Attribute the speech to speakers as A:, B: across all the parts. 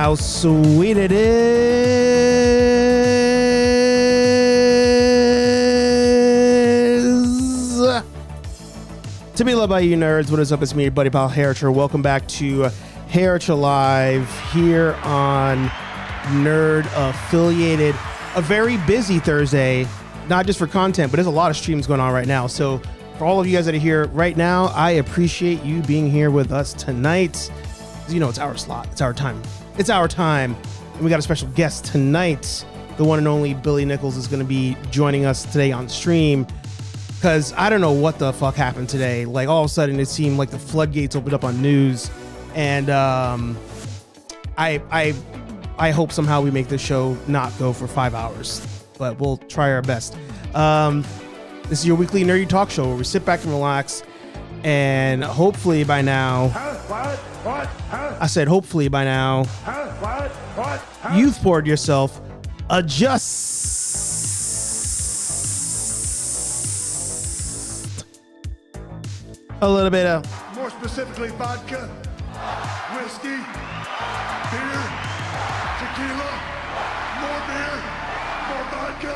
A: how sweet it is to be loved by you nerds. What is up? It's me, your buddy pal HeyArcher. Welcome back to HeyArcher Live here on Nerd Affiliated. A very busy Thursday, not just for content, but there's a lot of streams going on right now. So for all of you guys that are here right now, I appreciate you being here with us tonight. You know, it's our slot. It's our time. It's our time. And we got a special guest tonight. The one and only Billy Nichols is going to be joining us today on stream. Because I don't know what the fuck happened today. Like, all of a sudden, it seemed like the floodgates opened up on news. And I hope somehow we make this show not go for 5 hours. But we'll try our best. This is your weekly nerdy talk show where we sit back and relax. And hopefully by now... I said hopefully by now, you've poured yourself a little bit of...
B: More specifically, vodka, whiskey, beer, tequila, more beer, more vodka,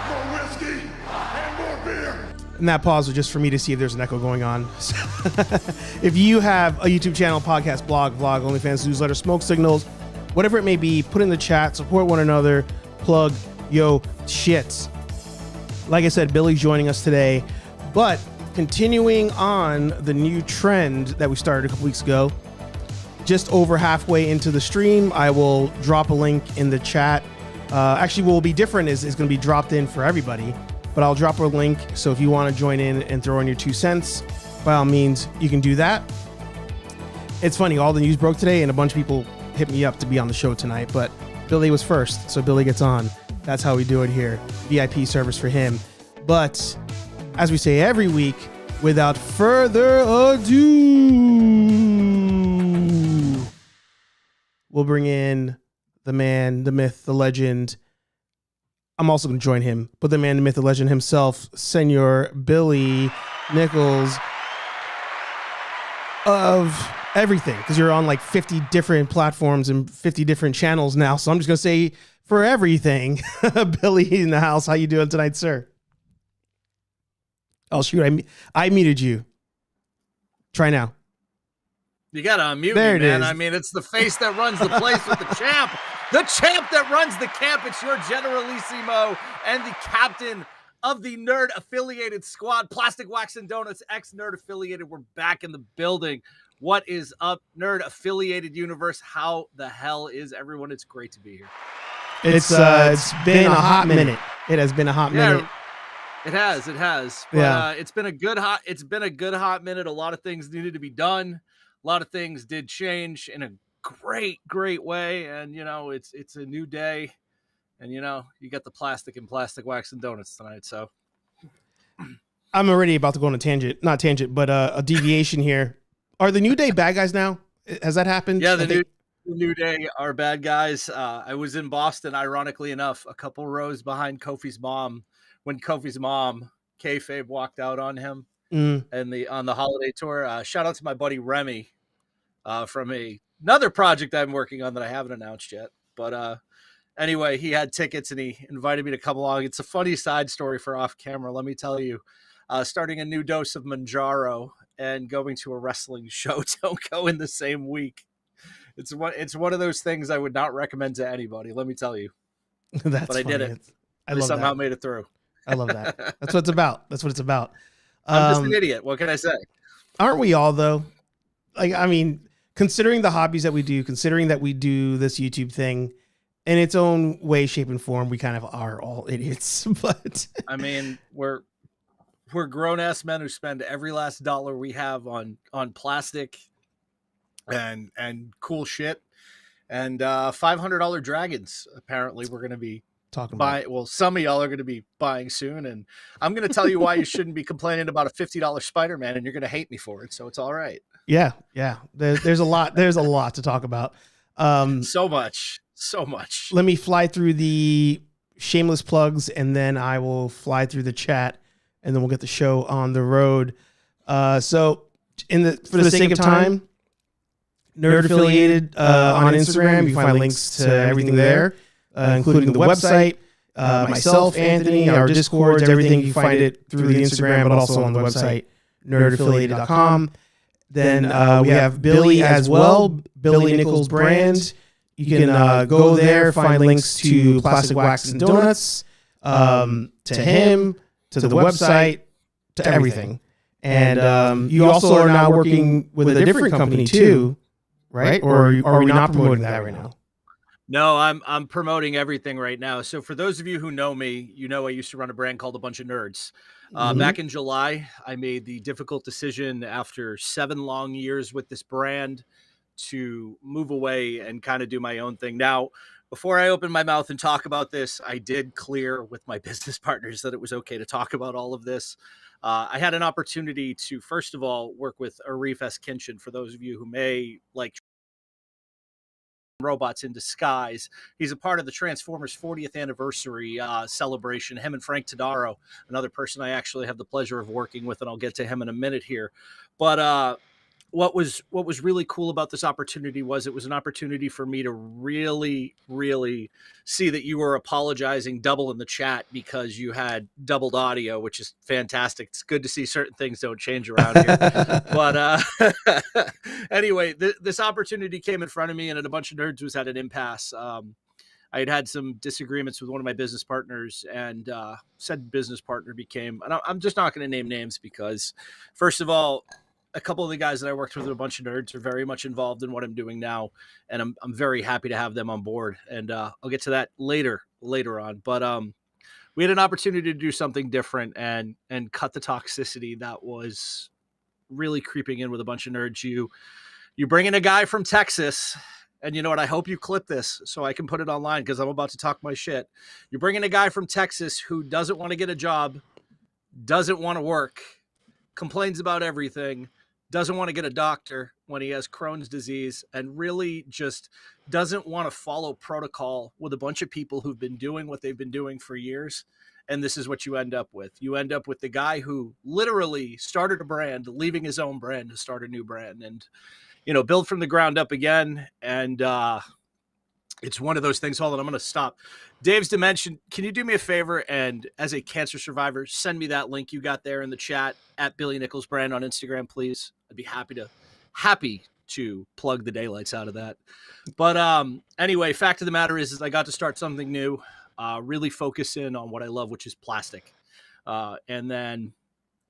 B: more whiskey, and more beer.
A: And that pause was just for me to see if there's an echo going on. If you have a YouTube channel, podcast, blog, vlog, OnlyFans, newsletter, smoke signals, whatever it may be, put in the chat, support one another, plug yo shits. Like I said, Billy's joining us today, but continuing on the new trend that we started a couple weeks ago, just over halfway into the stream, I will drop a link in the chat. Actually, what will be different is going to be dropped in for everybody. But I'll drop a link, so if you want to join in and throw in your 2 cents, by all means, you can do that. It's funny, all the news broke today, and a bunch of people hit me up to be on the show tonight, but Billy was first, so Billy gets on. That's how we do it here. VIP service for him. But, as we say every week, without further ado, we'll bring in the man, the myth, the legend. I'm also going to join him, but the man, the myth, the legend himself, Senor Billy Nichols of everything, because you're on like 50 different platforms and 50 different channels now. So I'm just going to say for everything, Billy in the house. How you doing tonight, sir? Oh, shoot. I muted you. Try now.
C: You got to unmute
A: there
C: me, man.
A: is.
C: I mean, it's the face that runs the place with the champ. The champ that runs the camp. It's your Generalissimo and the captain of the Nerd Affiliated squad. Plastic Wax and Donuts, ex-Nerd Affiliated. We're back in the building. What is up, Nerd Affiliated universe? How the hell is everyone? It's great to be here.
A: It's been a hot minute. It has been a hot minute.
C: It has. But,
A: yeah.
C: It's been a good hot minute. A lot of things needed to be done. A lot of things did change in a great way, and you know it's a new day, and you know you got the plastic wax and donuts tonight. So
A: I'm already about to go on a tangent, not tangent, but a deviation here. Are the New Day bad guys now? Has that happened?
C: Yeah, the New Day are bad guys. I was in Boston, ironically enough, a couple rows behind Kofi's mom when Kofi's mom kayfabe walked out on him and on the holiday tour. Shout out to my buddy Remy from another project I'm working on that I haven't announced yet. But anyway, he had tickets and he invited me to come along. It's a funny side story for off camera. Let me tell you, starting a new dose of Manjaro and going to a wrestling show don't go in the same week. It's one of those things I would not recommend to anybody. Let me tell you.
A: But
C: I did it.
A: I
C: somehow made it through.
A: I love that. That's what it's about. That's what it's about.
C: I'm just an idiot. What can I say?
A: Aren't we all though? Like, I mean, considering the hobbies that we do, considering that we do this YouTube thing in its own way, shape, and form, we kind of are all idiots. But
C: I mean, we're grown ass men who spend every last dollar we have on plastic and cool shit and $500 dragons. Apparently, we're going to be
A: talking about.
C: Well, some of y'all are going to be buying soon, and I'm going to tell you why you shouldn't be complaining about a $50 Spider-Man, and you're going to hate me for it. So it's all right.
A: Yeah. There's a lot. There's a lot to talk about.
C: So much.
A: Let me fly through the shameless plugs, and then I will fly through the chat, and then we'll get the show on the road. So for the sake of time, Nerd Affiliated on Instagram. You can find links to everything there, including the website. Myself, Anthony, our Discords, everything. You find it through the Instagram, but also on the website, nerdaffiliated.com. Then we have Billy as well, Billy Nichols brand. You can go there, find links to Plastic Wax and Donuts, to him, to the website, to everything. And you also are now working with a different company too, right? Or are we not promoting that right now?
C: No, I'm promoting everything right now. So for those of you who know me, you know I used to run a brand called A Bunch of Nerds. Back in July, I made the difficult decision after 7 long years with this brand to move away and kind of do my own thing. Now, before I open my mouth and talk about this, I did clear with my business partners that it was okay to talk about all of this. I had an opportunity to, first of all, work with Arif S. Kinchin. For those of you who may like robots in disguise, he's a part of the Transformers 40th anniversary celebration. Him and Frank Tadaro, another person I actually have the pleasure of working with, and I'll get to him in a minute here. But what was really cool about this opportunity was it was an opportunity for me to really see that you were apologizing double in the chat because you had doubled audio, which is fantastic. It's good to see certain things don't change around here. But anyway, this opportunity came in front of me, and A Bunch of Nerds was at an impasse. I had some disagreements with one of my business partners, and said business partner became, and I'm just not going to name names because, first of all, a couple of the guys that I worked with at A Bunch of Nerds are very much involved in what I'm doing now, and I'm very happy to have them on board. And I'll get to that later on. But we had an opportunity to do something different and cut the toxicity that was really creeping in with A Bunch of Nerds. You bring in a guy from Texas, and you know what? I hope you clip this so I can put it online because I'm about to talk my shit. You bring in a guy from Texas who doesn't want to get a job, doesn't want to work, complains about everything, doesn't want to get a doctor when he has Crohn's disease, and really just doesn't want to follow protocol with a bunch of people who've been doing what they've been doing for years. And this is what you end up with. You end up with the guy who literally started a brand, leaving his own brand to start a new brand and, build from the ground up again. And it's one of those things. Hold on, I'm going to stop. Dave's Dimension, can you do me a favor and, as a cancer survivor, send me that link you got there in the chat at Billy Nichols Brand on Instagram, please. I'd be happy to plug the daylights out of that. But anyway, fact of the matter is I got to start something new, really focus in on what I love, which is plastic. And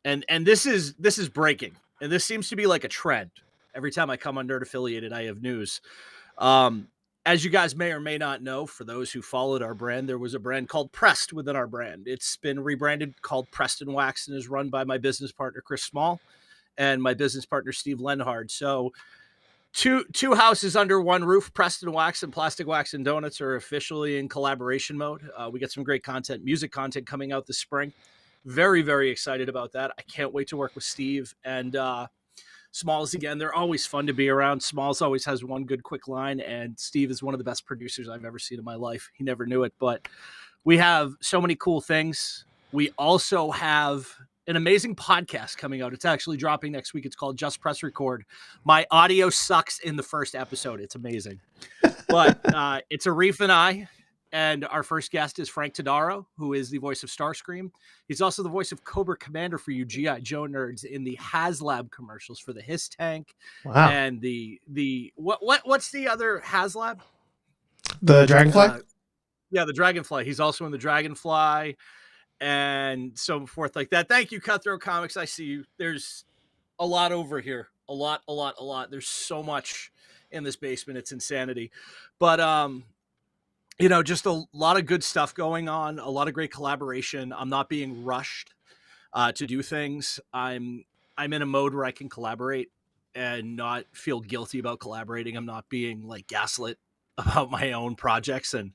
C: this is breaking. And this seems to be like a trend. Every time I come on Nerd Affiliated, I have news. As you guys may or may not know, for those who followed our brand, there was a brand called Pressed within our brand. It's been rebranded called Preston Wax and is run by my business partner, Chris Small, and my business partner, Steve Lenhard. So two houses under one roof. Preston Wax and Plastic Wax and Donuts are officially in collaboration mode. We get some great content, music content coming out this spring. Very, very excited about that. I can't wait to work with Steve and Smalls again. They're always fun to be around. Smalls always has one good quick line, and Steve is one of the best producers I've ever seen in my life. He never knew it, but we have so many cool things. We also have an amazing podcast coming out. It's actually dropping next week. It's called Just Press Record. My audio sucks in the first episode. It's amazing. But it's Arif and I, and our first guest is Frank Tadaro, who is the voice of Starscream. He's also the voice of Cobra Commander for you G.I. Joe nerds in the HasLab commercials for the Hiss Tank.
A: Wow.
C: And the what's the other HasLab?
A: The Dragonfly?
C: Yeah, the Dragonfly. He's also in the Dragonfly and so forth like that. Thank you, Cutthroat Comics. I see you. There's a lot over here. A lot. There's so much in this basement. It's insanity. But just a lot of good stuff going on, a lot of great collaboration. I'm not being rushed to do things. I'm in a mode where I can collaborate and not feel guilty about collaborating. I'm not being like gaslit about my own projects. And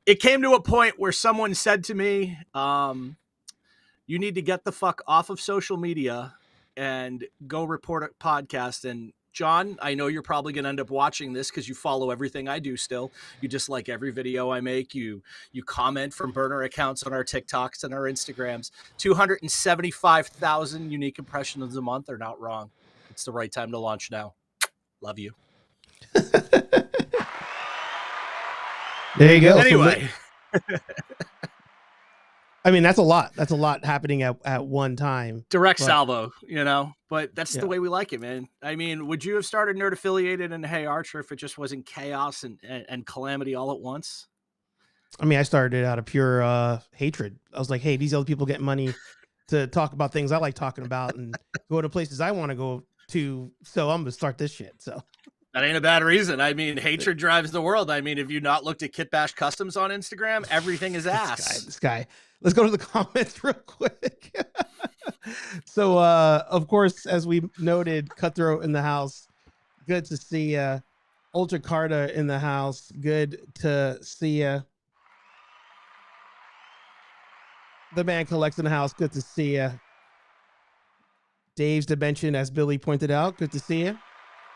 C: it came to a point where someone said to me, you need to get the fuck off of social media and go report a podcast. And John, I know you're probably going to end up watching this because you follow everything I do still. You just like every video I make. You comment from burner accounts on our TikToks and our Instagrams. 275,000 unique impressions a month are not wrong. It's the right time to launch now. Love you.
A: There you go.
C: Anyway.
A: I mean, that's a lot. That's a lot happening at one time.
C: Direct salvo, but that's
A: Yeah.
C: the way we like it, man. I mean, would you have started Nerd Affiliated and HeyArcher if it just wasn't chaos and calamity all at once?
A: I mean, I started it out of pure hatred. I was like, hey, these other people get money to talk about things I like talking about and go to places I want to go to. So I'm going to start this shit. So
C: that ain't a bad reason. I mean, hatred drives the world. I mean, if you not looked at Kit Bash Customs on Instagram, everything is ass.
A: This guy. Let's go to the comments real quick. So, of course, as we noted, Cutthroat in the house. Good to see you. Ultra Carta in the house. Good to see you. The Man Collects in the house. Good to see you. Dave's Dimension, as Billy pointed out. Good to see you.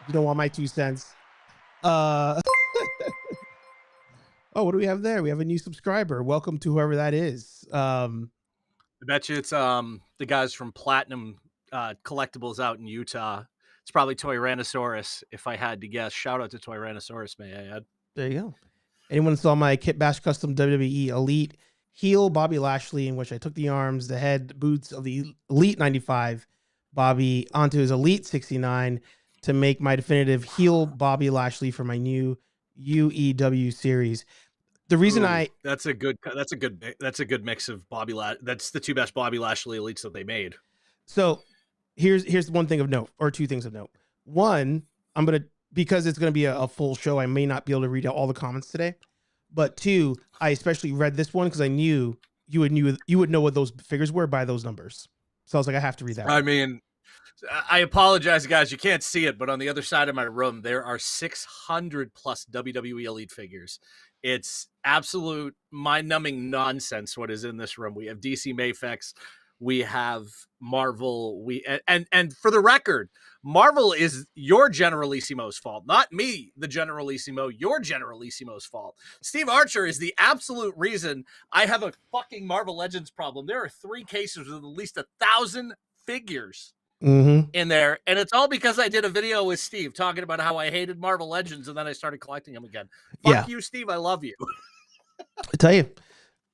A: You don't want my 2 cents. Oh, what do we have there? We have a new subscriber. Welcome to whoever that is.
C: I bet you it's the guys from Platinum Collectibles out in Utah. It's probably Tyrannosaurus, if I had to guess. Shout out to Tyrannosaurus, may I add.
A: There you go. Anyone saw my Kit Bash Custom WWE Elite heel Bobby Lashley, in which I took the arms, the head, boots of the Elite 95 Bobby onto his Elite 69 to make my definitive heel Bobby Lashley for my new UEW series. The reason
C: that's a good mix of Bobby that's the 2 best Bobby Lashley Elites that they made.
A: So here's one thing of note, or 2 things of note. One, because it's gonna be a full show, I may not be able to read out all the comments today. But 2, I especially read this one because I knew you would know what those figures were by those numbers. So I was like, I have to read that.
C: I mean, I apologize, guys. You can't see it, but on the other side of my room, there are 600 plus WWE Elite figures. It's absolute mind-numbing nonsense what is in this room. We have DC Mafex, we have Marvel, and for the record, Marvel is your Generalissimo's fault, not me, the Generalissimo, your Generalissimo's fault. Steve Archer is the absolute reason I have a fucking Marvel Legends problem. There are 3 cases with at least 1,000 figures in there, and it's all because I did a video with Steve talking about how I hated Marvel Legends, and then I started collecting them again. Fuck you, Steve. I love you.
A: I tell you,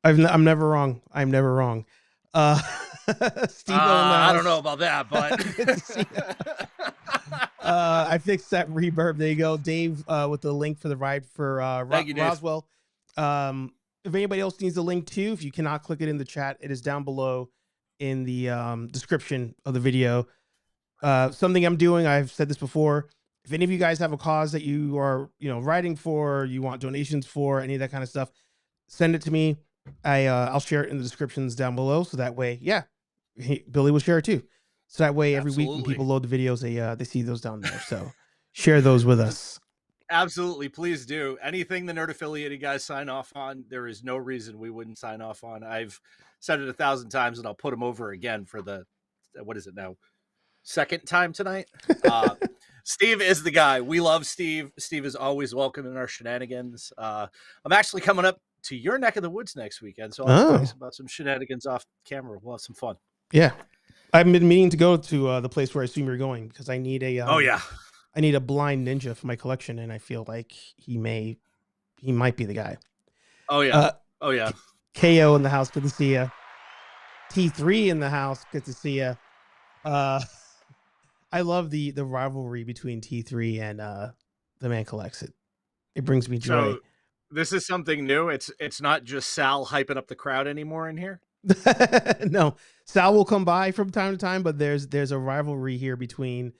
A: I'm never wrong. I'm never wrong. Steve,
C: I don't know about that, but
A: I fixed that reverb. There you go, Dave, with the link for the ride for Roswell. If anybody else needs a link too, if you cannot click it in the chat, it is down below in the description of the video. Something I'm doing, I've said this before. If any of you guys have a cause that you are, writing for, you want donations for, any of that kind of stuff, send it to me. I'll share it in the descriptions down below. So that way, Billy will share it too. So that way, every week when people load the videos, they see those down there. So share those with us.
C: Absolutely. Please do. Anything the Nerd Affiliated guys sign off on, there is no reason we wouldn't sign off on. I've said it 1,000 times and I'll put them over again for the, what is it now? 2nd time tonight. Steve is the guy. We love Steve. Steve is always welcome in our shenanigans. I'm actually coming up to your neck of the woods next weekend, so I'll talk about some shenanigans off camera. We'll have some fun.
A: Yeah, I've been meaning to go to the place where I assume you're going because I need a I need a blind ninja for my collection, and I feel like he might be the guy.
C: Oh yeah,
A: KO in the house, good to see you. T3 in the house, good to see you. I love the rivalry between T3 and the Man Collects. It brings me joy.
C: So, this is something new. It's not just Sal hyping up the crowd anymore in here.
A: No, Sal will come by from time to time, but there's a rivalry here between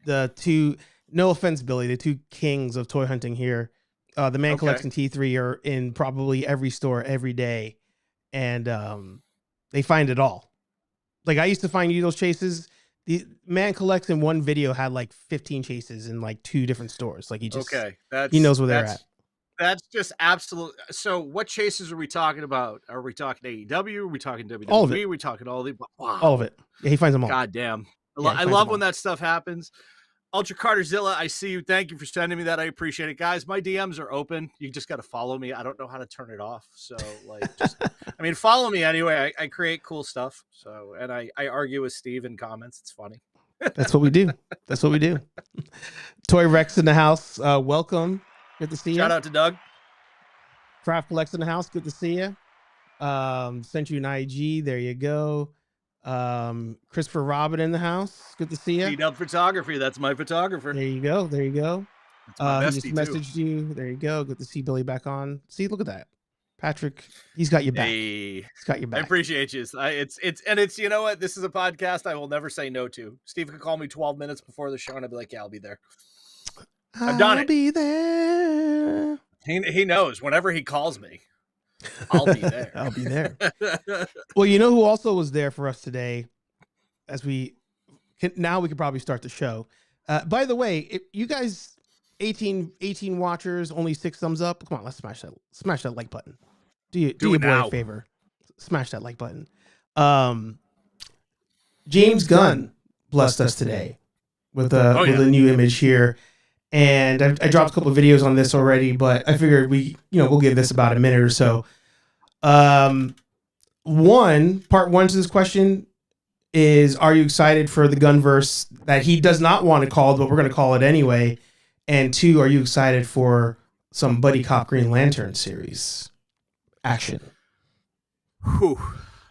A: the 2. No offense, Billy, the 2 kings of toy hunting here. The Man Collects and T3 are in probably every store every day, and they find it all. Like I used to find you those chases. The Man Collects in one video had like 15 chases in like 2 different stores. Like he knows where they're at.
C: That's just absolute. So what chases are we talking about? Are we talking AEW? Are we talking WWE?
A: All of it.
C: Are we talking all the wow.
A: All of it. Yeah, he finds them all.
C: God damn. I love when that stuff happens. Ultra Carterzilla, I see you. Thank you for sending me that. I appreciate it. Guys, my DMs are open. You just got to follow me. I don't know how to turn it off. So follow me anyway. I create cool stuff. So, and I argue with Steve in comments. It's funny.
A: That's what we do. That's what we do. Toy Rex in the house. Welcome. Good to see you.
C: Shout out to Doug.
A: Craft Collects in the house. Good to see you. Sent you an IG. There you go. Christopher Robin in the house. Good to see you.
C: G-Dub Photography. That's my photographer.
A: There you go. There you go.
C: My
A: He just messaged you. There you go. Good to see Billy back on. See, look at that. Patrick, he's got your back.
C: Hey,
A: he's got your back.
C: I appreciate you. It's you know what? This is a podcast I will never say no to. Steve could call me 12 minutes before the show and I'd be like, yeah, I'll be there. I've done it.
A: I'll be there.
C: He knows whenever he calls me, I'll be there.
A: I'll be there. Well, you know who also was there for us today, as now we could probably start the show. By the way, if you guys 18 watchers, only 6 thumbs up. Come on, let's smash that like button. Do your boy a favor. Smash that like button. James Gunn blessed us today with a new image here. And I dropped a couple of videos on this already, but I figured we'll give this about a minute or so. Part one to this question is, are you excited for the Gunverse that he does not want to call, but we're going to call it anyway? And 2, are you excited for some Buddy Cop Green Lantern series action?
C: Whew.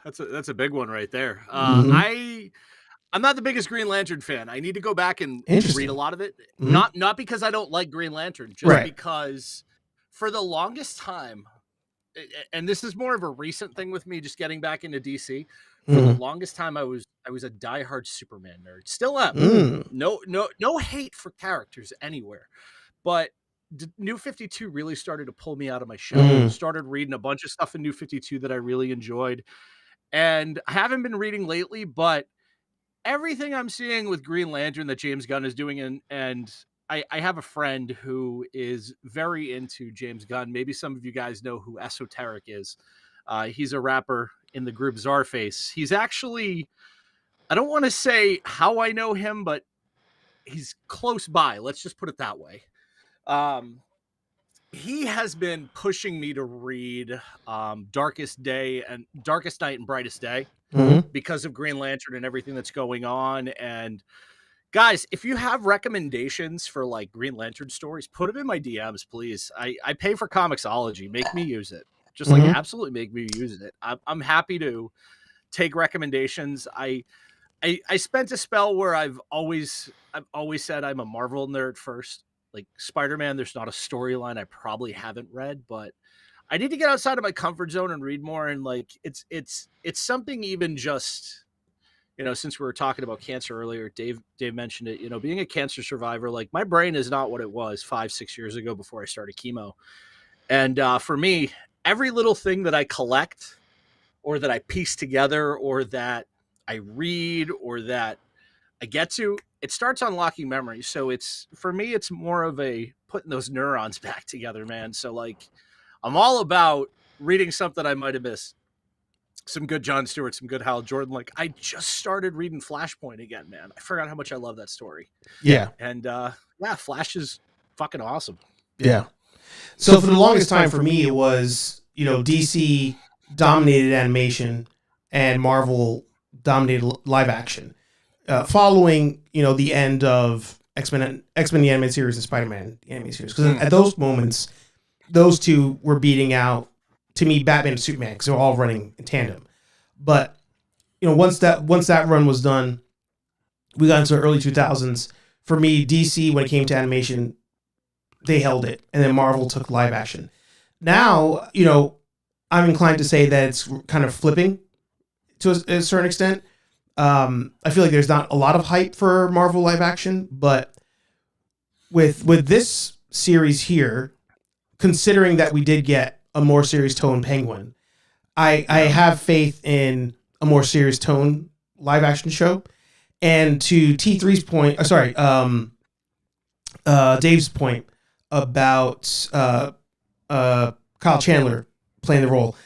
C: That's a big one right there. I'm not the biggest Green Lantern fan. I need to go back and read a lot of it. Mm-hmm. Not because I don't like Green Lantern, just because for the longest time, and this is more of a recent thing with me, just getting back into DC. For the longest time, I was a diehard Superman nerd. Still am. No hate for characters anywhere, but New 52 really started to pull me out of my shell. Started reading a bunch of stuff in New 52 that I really enjoyed, and I haven't been reading lately, but everything I'm seeing with Green Lantern that James Gunn is doing, and I have a friend who is very into James Gunn. Maybe some of you guys know who Esoteric is. He's a rapper in the group Czarface. He's actually, I don't want to say how I know him, but he's close by. Let's just put it that way. He has been pushing me to read Darkest Night and Brightest Day because of Green Lantern and everything that's going on. And guys, if you have recommendations for like Green Lantern stories, put them in my DMs, please. I pay for Comixology. Make me use it. Just like absolutely make me use it. I'm happy to take recommendations. I spent a spell where I've always said I'm a Marvel nerd first. Like Spider-Man, there's not a storyline I probably haven't read, but I need to get outside of my comfort zone and read more. And like, it's something even just, since we were talking about cancer earlier, Dave mentioned it, being a cancer survivor, like my brain is not what it was 5-6 years ago before I started chemo. And for me, every little thing that I collect or that I piece together or that I read or that I get to, it starts unlocking memories. So for me, it's more of a putting those neurons back together, man. So like, I'm all about reading something I might've missed. Some good Jon Stewart, some good Hal Jordan. Like I just started reading Flashpoint again, man. I forgot how much I love that story.
A: Yeah.
C: And Flash is fucking awesome.
A: Yeah. So for the longest time for me, it was, DC dominated animation and Marvel dominated live action. Following, the end of X-Men the animated series and Spider-Man the animated series. Because at those moments, those two were beating out, to me, Batman and Superman, because they were all running in tandem. But, once that run was done, we got into the early 2000s. For me, DC, when it came to animation, they held it. And then Marvel took live action. Now, I'm inclined to say that it's kind of flipping to a certain extent. I feel like there's not a lot of hype for Marvel live action, but with this series here, considering that we did get a more serious tone Penguin, I have faith in a more serious tone live action show. And to T3's point, Dave's point about Kyle Chandler playing the role,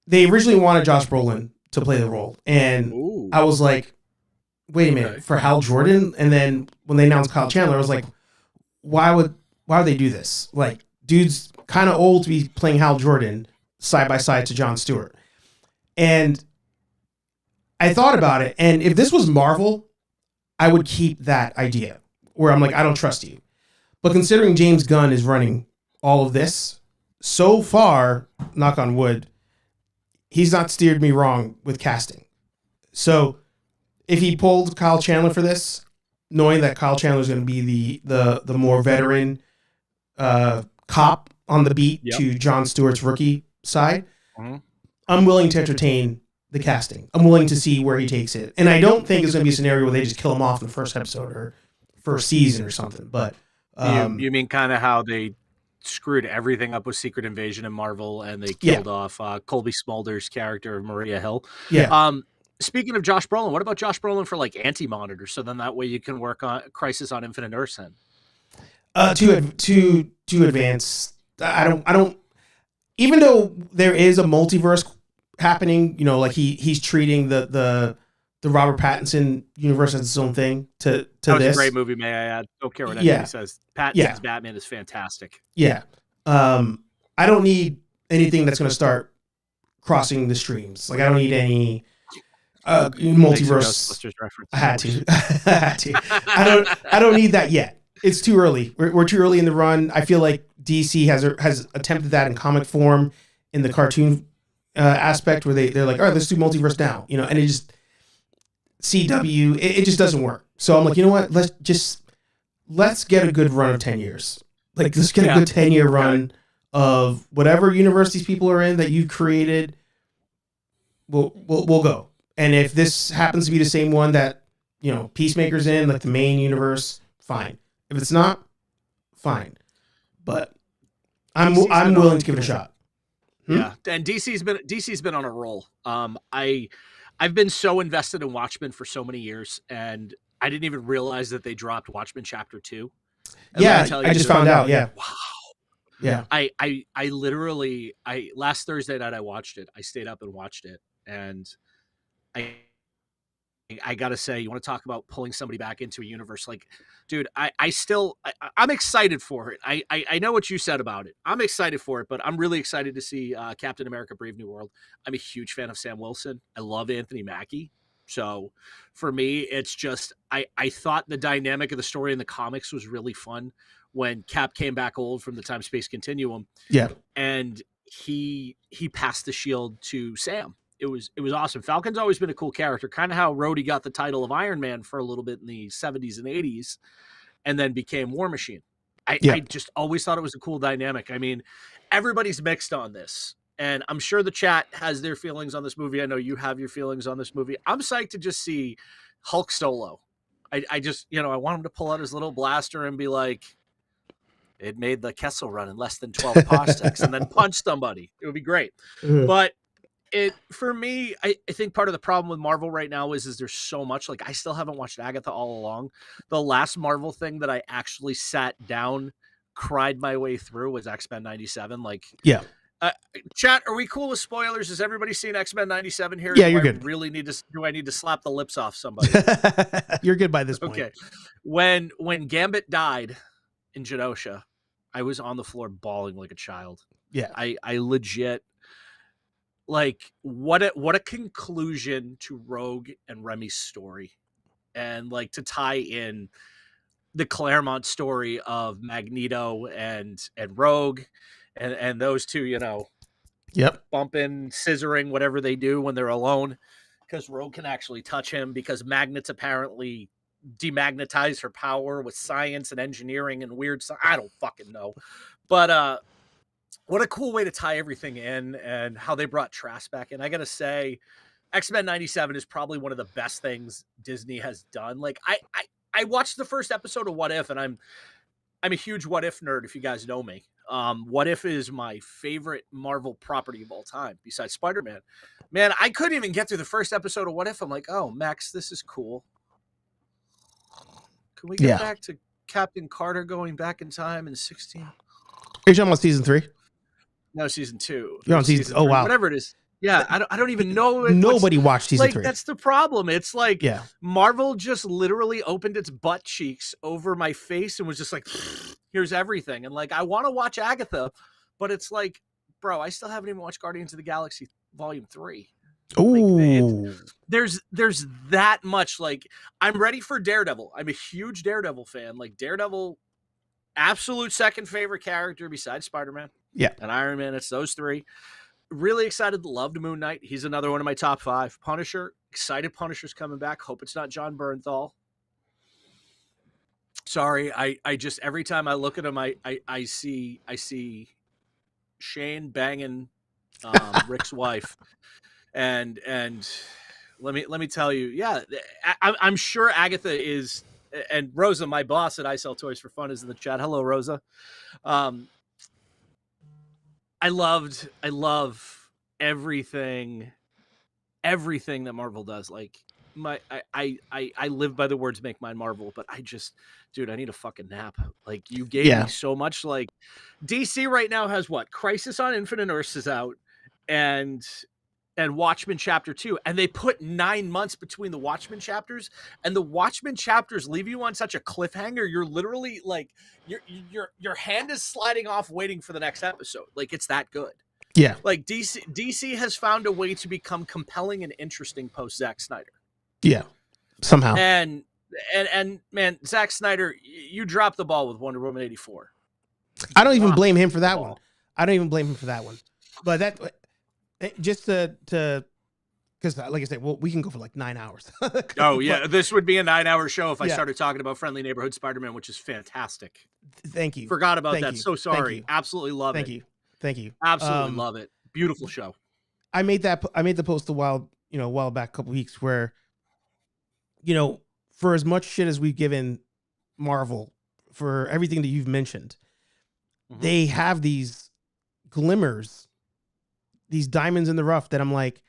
A: they originally wanted Josh Brolin to play the role, and I was like, wait a minute, for Hal Jordan? And then when they announced Kyle Chandler, I was like, why would they do this? Like, dude's kind of old to be playing Hal Jordan side by side to Jon Stewart. And I thought about it, and if this was Marvel, I would keep that idea where I'm like, I don't trust you. But considering James Gunn is running all of this, so far, knock on wood, he's not steered me wrong with casting. So if he pulled Kyle Chandler for this, knowing that Kyle Chandler is going to be the more veteran cop on the beat to Jon Stewart's rookie side, I'm willing to entertain the casting. I'm willing to see where he takes it. And I don't think it's going to be a scenario where they just kill him off in the first episode or first season or something. But
C: you mean kind of how they screwed everything up with Secret Invasion and Marvel, and they killed off Colby Smolder's character of Maria Hill.
A: Yeah.
C: Speaking of Josh Brolin, what about Josh Brolin for like Anti-Monitor? So then that way you can work on Crisis on Infinite Earths then.
A: Too advanced. I don't. Even though there is a multiverse happening, like he's treating the Robert Pattinson universe as its own thing. That was
C: a great movie, may I add? Don't care what anybody says. Pattinson's Batman is fantastic.
A: Yeah. I don't need anything that's going to start crossing the streams. Like I don't need any multiverse. I had to. I don't need that yet. It's too early. We're too early in the run. I feel like DC has attempted that in comic form in the cartoon aspect where they're like, all right, let's do multiverse now. And it just CW, it just doesn't work. So I'm like, you know what? Let's get a good run of 10 years. Like let's get a good 10-year run of whatever universe these people are in that you've created. We'll go. And if this happens to be the same one that, Peacemaker's in, like the main universe, fine. If it's not, fine. But I'm willing to give it a shot.
C: Yeah, and DC's been on a roll. I've been so invested in Watchmen for so many years, and I didn't even realize that they dropped Watchmen Chapter 2.
A: And I just found out. Yeah.
C: Wow.
A: Yeah.
C: I literally last Thursday night I watched it. I stayed up and watched it, and I gotta say, you want to talk about pulling somebody back into a universe? Like, dude, I'm excited for it. I know what you said about it. I'm excited for it, but I'm really excited to see Captain America: Brave New World. I'm a huge fan of Sam Wilson. I love Anthony Mackie. So for me, it's just I thought the dynamic of the story in the comics was really fun when Cap came back old from the time-space continuum.
A: Yeah,
C: and he passed the shield to Sam. It was awesome. Falcon's always been a cool character, kind of how Rhodey got the title of Iron Man for a little bit in the 70s and 80s and then became War Machine. I just always thought it was a cool dynamic. I mean, everybody's mixed on this, and I'm sure the chat has their feelings on this movie. I know you have your feelings on this movie. I'm psyched to just see Hulk solo. I just, I want him to pull out his little blaster and be like, it made the Kessel run in less than 12 parsecs and then punch somebody. It would be great. But for me, I think part of the problem with Marvel right now is there's so much. Like, I still haven't watched Agatha all along. The last Marvel thing that I actually sat down, cried my way through was X-Men 97. Like,
A: yeah.
C: Chat, are we cool with spoilers? Has everybody seen X-Men 97 here?
A: Yeah, you're good.
C: Do I need to slap the lips off somebody?
A: You're good by this point.
C: Okay. When Gambit died in Genosha, I was on the floor bawling like a child.
A: Yeah.
C: I legit, like, what a conclusion to Rogue and Remy's story. And like to tie in the Claremont story of Magneto and Rogue and those two, bumping, scissoring, whatever they do when they're alone, because Rogue can actually touch him because magnets apparently demagnetize her power with science and engineering and weird stuff. I don't fucking know. But what a cool way to tie everything in, and how they brought Trask back in. I gotta say, X-Men 97 is probably one of the best things Disney has done. Like, I watched the first episode of What If, and I'm a huge What If nerd, if you guys know me. What If is my favorite Marvel property of all time, besides Spider-Man. Man, I couldn't even get through the first episode of What If. I'm like, oh, Max, this is cool. Can we get back to Captain Carter going back in time in 16?
A: Are you talking about season 3?
C: No, season 2.
A: You're on season 3. Oh, wow.
C: Whatever it is. Yeah, I don't even know.
A: Nobody watched season 3.
C: That's the problem. It's like Marvel just literally opened its butt cheeks over my face and was just like, here's everything. And like, I want to watch Agatha, but it's like, bro, I still haven't even watched Guardians of the Galaxy Volume 3.
A: Oh,
C: there's that much. Like, I'm ready for Daredevil. I'm a huge Daredevil fan. Like, Daredevil, absolute second favorite character besides Spider-Man.
A: Yeah.
C: And Iron Man. It's those three. Really excited. Loved Moon Knight. He's another one of my top 5. Punisher. Excited Punisher's coming back. Hope it's not John Bernthal. Sorry, I just, every time I look at him, I see Shane banging Rick's wife, and let me tell you, yeah, I'm sure Agatha is, and Rosa, my boss at I Sell Toys for Fun, is in the chat. Hello, Rosa. I love everything that Marvel does. Like, I live by the words "make mine Marvel," but dude, I need a fucking nap. Like, you gave me so much. Like, DC right now has what? Crisis on Infinite Earths is out, and Watchmen Chapter 2, and they put 9 months between the Watchmen chapters, and the Watchmen chapters leave you on such a cliffhanger. You're literally like, your hand is sliding off, waiting for the next episode. Like, it's that good.
A: Yeah.
C: Like, DC has found a way to become compelling and interesting post Zack Snyder.
A: Yeah. Somehow.
C: And man, Zack Snyder, you dropped the ball with Wonder Woman 84.
A: I don't even blame him for that one. But that, just to because, like I said, well, we can go for like 9 hours.
C: Oh yeah, this would be a 9-hour show if I started talking about Friendly Neighborhood Spider-Man, which is fantastic.
A: Thank you.
C: Forgot about that. So sorry. Absolutely love it.
A: Thank you.
C: Absolutely love it. Beautiful show.
A: I made the post a while back, a couple weeks, where, for as much shit as we've given Marvel for everything that you've mentioned, they have these glimmers, these diamonds in the rough that I'm like,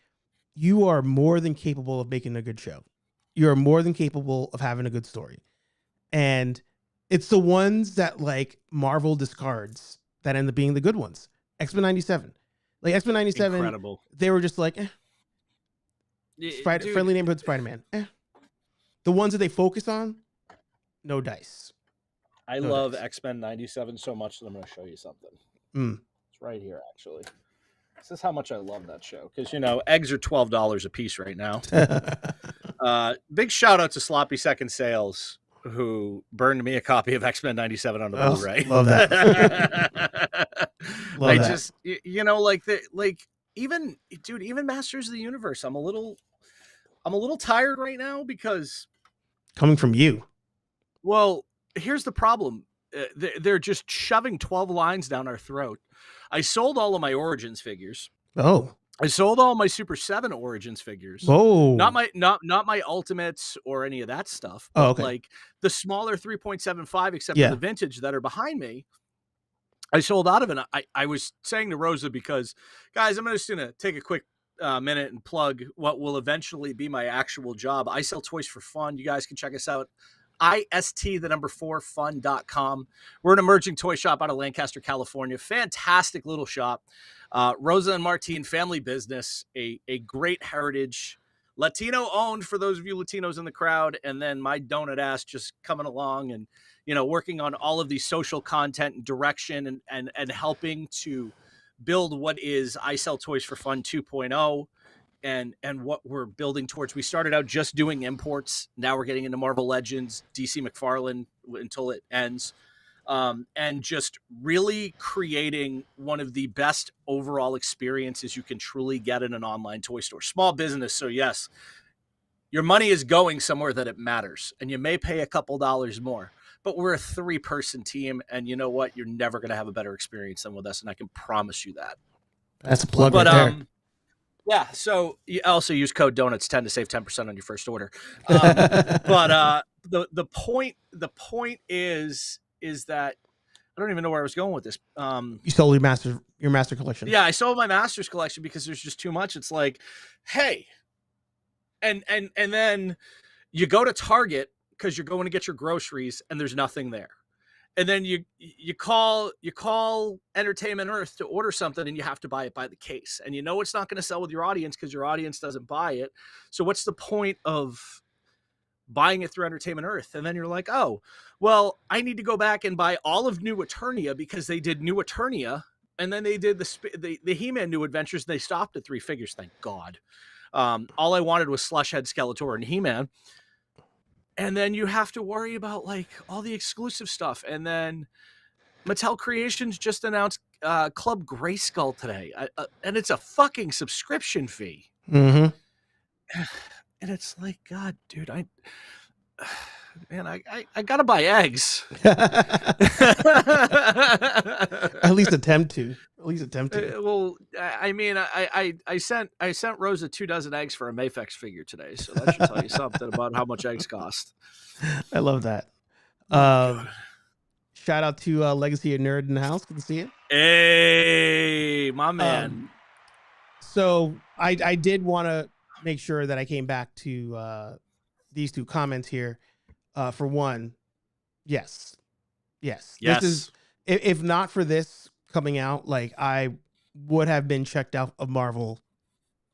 A: you are more than capable of making a good show. You are more than capable of having a good story. And it's the ones that, like, Marvel discards that end up being the good ones. X-Men 97. Like, X-Men 97, incredible. They were just like, Friendly Neighborhood Spider-Man. The ones that they focus on, no dice.
C: I love X-Men 97 so much that I'm going to show you something. It's right here, actually. This is how much I love that show. Because, eggs are $12 a piece right now. Big shout out to Sloppy Second Sales, who burned me a copy of X-Men 97 on the Blu-ray.
A: Love that.
C: Even Masters of the Universe, I'm a little tired right now because
A: coming from you.
C: Well, here's the problem. They're just shoving 12 lines down our throat. I sold all of my Origins figures.
A: Oh.
C: I sold all my Super 7 Origins figures.
A: Oh.
C: Not my Ultimates or any of that stuff.
A: Oh, okay.
C: Like the smaller 3.75, except for the vintage that are behind me, I sold out of it. I was saying to Rosa, because, guys, I'm just going to take a quick minute and plug what will eventually be my actual job. I Sell Toys for Fun. You guys can check us out. IST4fun.com. We're an emerging toy shop out of Lancaster, California. Fantastic little shop. Rosa and Martine family business, a great heritage, Latino owned for those of you Latinos in the crowd. And then my donut ass just coming along and, working on all of the social content and direction and helping to build what is I Sell Toys for Fun 2.0. And what we're building towards. We started out just doing imports. Now we're getting into Marvel Legends, DC McFarlane until it ends. And just really creating one of the best overall experiences you can truly get in an online toy store. Small business, so yes, your money is going somewhere that it matters. And you may pay a couple dollars more. But we're a 3-person team, and you know what? You're never going to have a better experience than with us, and I can promise you that.
A: That's a plug right there.
C: Yeah, so you also use code DONUTS10 to save 10% on your first order. But the point is that I don't even know where I was going with this.
A: You sold your master collection.
C: Yeah, I sold my master's collection because there's just too much. It's like, hey, and then you go to Target because you're going to get your groceries and there's nothing there. And then you call Entertainment Earth to order something, and you have to buy it by the case. And it's not going to sell with your audience because your audience doesn't buy it. So what's the point of buying it through Entertainment Earth? And then you're like, oh, well, I need to go back and buy all of New Eternia because they did New Eternia, and then they did the He-Man New Adventures, and they stopped at 3 figures. Thank God. All I wanted was Slushhead, Skeletor, and He-Man. And then you have to worry about like all the exclusive stuff. And then Mattel Creations just announced Club Grayskull today, and it's a fucking subscription fee.
A: Mm-hmm.
C: And it's like, God, dude, I gotta buy eggs.
A: At least attempt to.
C: Well, I mean, I sent Rosa 2 dozen eggs for a Mafex figure today, so that should tell you something about how much eggs cost.
A: I love that. Shout out to Legacy of Nerd in the house. Good to see you.
C: Hey, my man.
A: So I did want to make sure that I came back to these 2 comments here. For one, yes. This is, if not for this coming out, like I would have been checked out of Marvel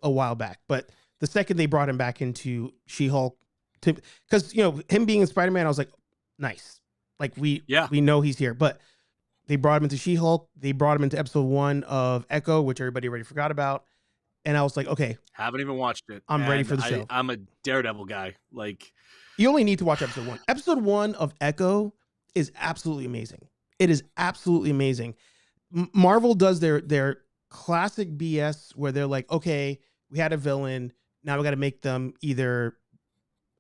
A: a while back. But the second they brought him back into She-Hulk, because him being in Spider-Man, I was like, nice. Like we know he's here. But they brought him into She-Hulk. They brought him into episode 1 of Echo, which everybody already forgot about. And I was like, okay,
C: haven't even watched it.
A: I'm ready for the show.
C: I'm a Daredevil guy. Like,
A: you only need to watch episode 1. Episode 1 of Echo is absolutely amazing. It is absolutely amazing. Marvel does their classic BS where they're like, okay, we had a villain. Now we got to make them either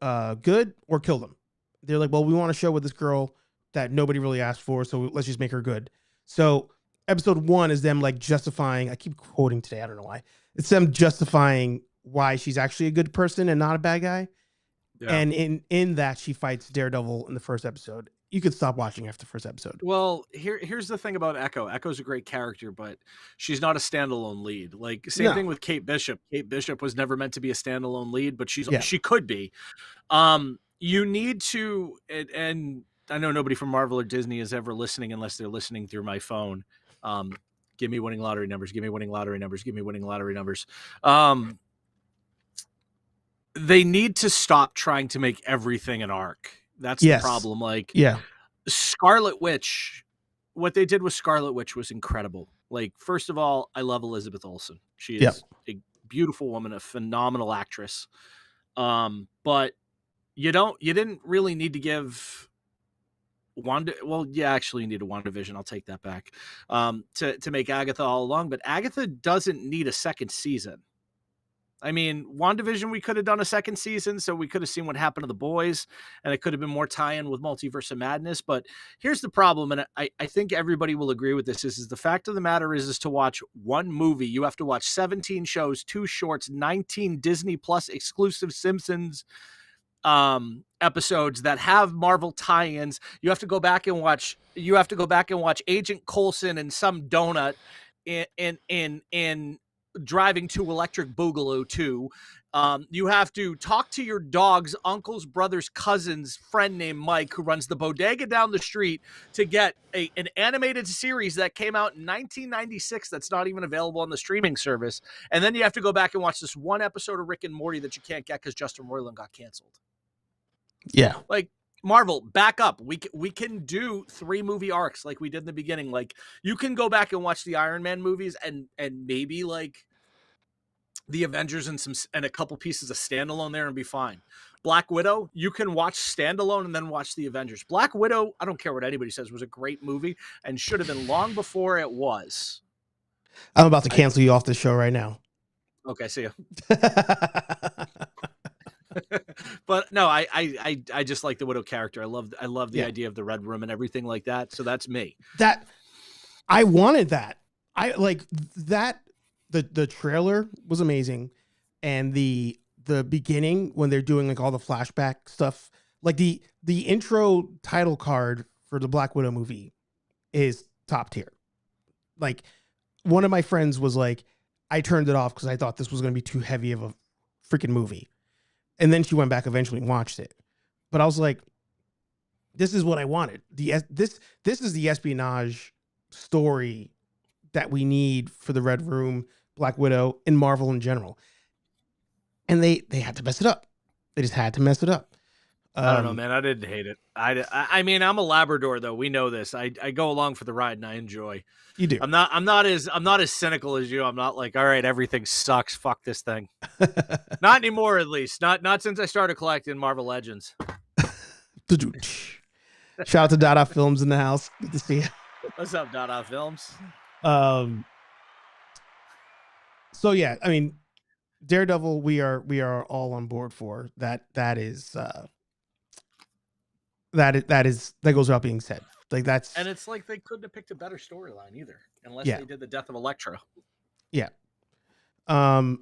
A: good or kill them. They're like, well, we want to show with this girl that nobody really asked for, so let's just make her good. So episode 1 is them like justifying, I keep quoting today, I don't know why. It's them justifying why she's actually a good person and not a bad guy. Yeah. And in that, she fights Daredevil in the first episode. You could stop watching after the first episode.
C: Well, here's the thing about Echo. Echo's a great character, but she's not a standalone lead. Like same thing with Kate Bishop. Kate Bishop was never meant to be a standalone lead, but she could be. You need to, and I know nobody from Marvel or Disney is ever listening unless they're listening through my phone. Give me winning lottery numbers. Give me winning lottery numbers. Give me winning lottery numbers. They need to stop trying to make everything an arc. That's the problem. Like, Scarlet Witch, what they did with Scarlet Witch was incredible. Like, first of all, I love Elizabeth Olsen. She is a beautiful woman, a phenomenal actress. But you didn't really need to give Wanda. Well, actually you need a WandaVision. I'll take that back. To make Agatha all along, but Agatha doesn't need a second season. I mean, WandaVision, we could have done a second season, so we could have seen what happened to the boys, and it could have been more tie-in with Multiverse of Madness. But here's the problem, and I think everybody will agree with this, is the fact of the matter is to watch one movie, you have to watch 17 shows, 2 shorts, 19 Disney Plus exclusive Simpsons episodes that have Marvel tie-ins. You have to go back and watch Agent Coulson and some donut in Driving to Electric Boogaloo 2. You have to talk to your dog's uncle's brother's cousin's friend named Mike, who runs the bodega down the street, to get an animated series that came out in 1996 that's not even available on the streaming service. And then you have to go back and watch this one episode of Rick and Morty that you can't get because Justin Roiland got canceled.
A: Yeah.
C: Like, Marvel, back up. We can do 3 movie arcs like we did in the beginning. Like, you can go back and watch the Iron Man movies and maybe like the Avengers and a couple pieces of standalone there and be fine. Black Widow, you can watch standalone and then watch the Avengers. Black Widow, I don't care what anybody says, was a great movie and should have been long before it was.
A: I'm about to cancel you off the show right now.
C: Okay, see ya. But no, I just like the Widow character. I love the idea of the Red Room and everything like that. So that's me.
A: That I wanted that. I like that. The trailer was amazing, and the beginning when they're doing like all the flashback stuff, like the intro title card for the Black Widow movie is top tier. Like, one of my friends was like, I turned it off because I thought this was going to be too heavy of a freaking movie. And then she went back eventually and watched it. But I was like, this is what I wanted. This is the espionage story that we need for the Red Room, Black Widow, and Marvel in general. And they had to mess it up. They just had to mess it up.
C: I don't know, man. I didn't hate it. I mean, I'm a Labrador though. We know this. I go along for the ride and I enjoy.
A: You do.
C: I'm not as cynical as you. I'm not like, all right, everything sucks. Fuck this thing. Not anymore, at least. Not since I started collecting Marvel Legends.
A: Shout out to Dada Films in the house. Good to see you.
C: What's up, Dada Films?
A: So yeah, I mean, Daredevil, we are all on board for that. That goes without being said. Like that's,
C: and it's like they couldn't have picked a better storyline either, unless
A: Yeah.
C: they did the death of Elektra.
A: Yeah. But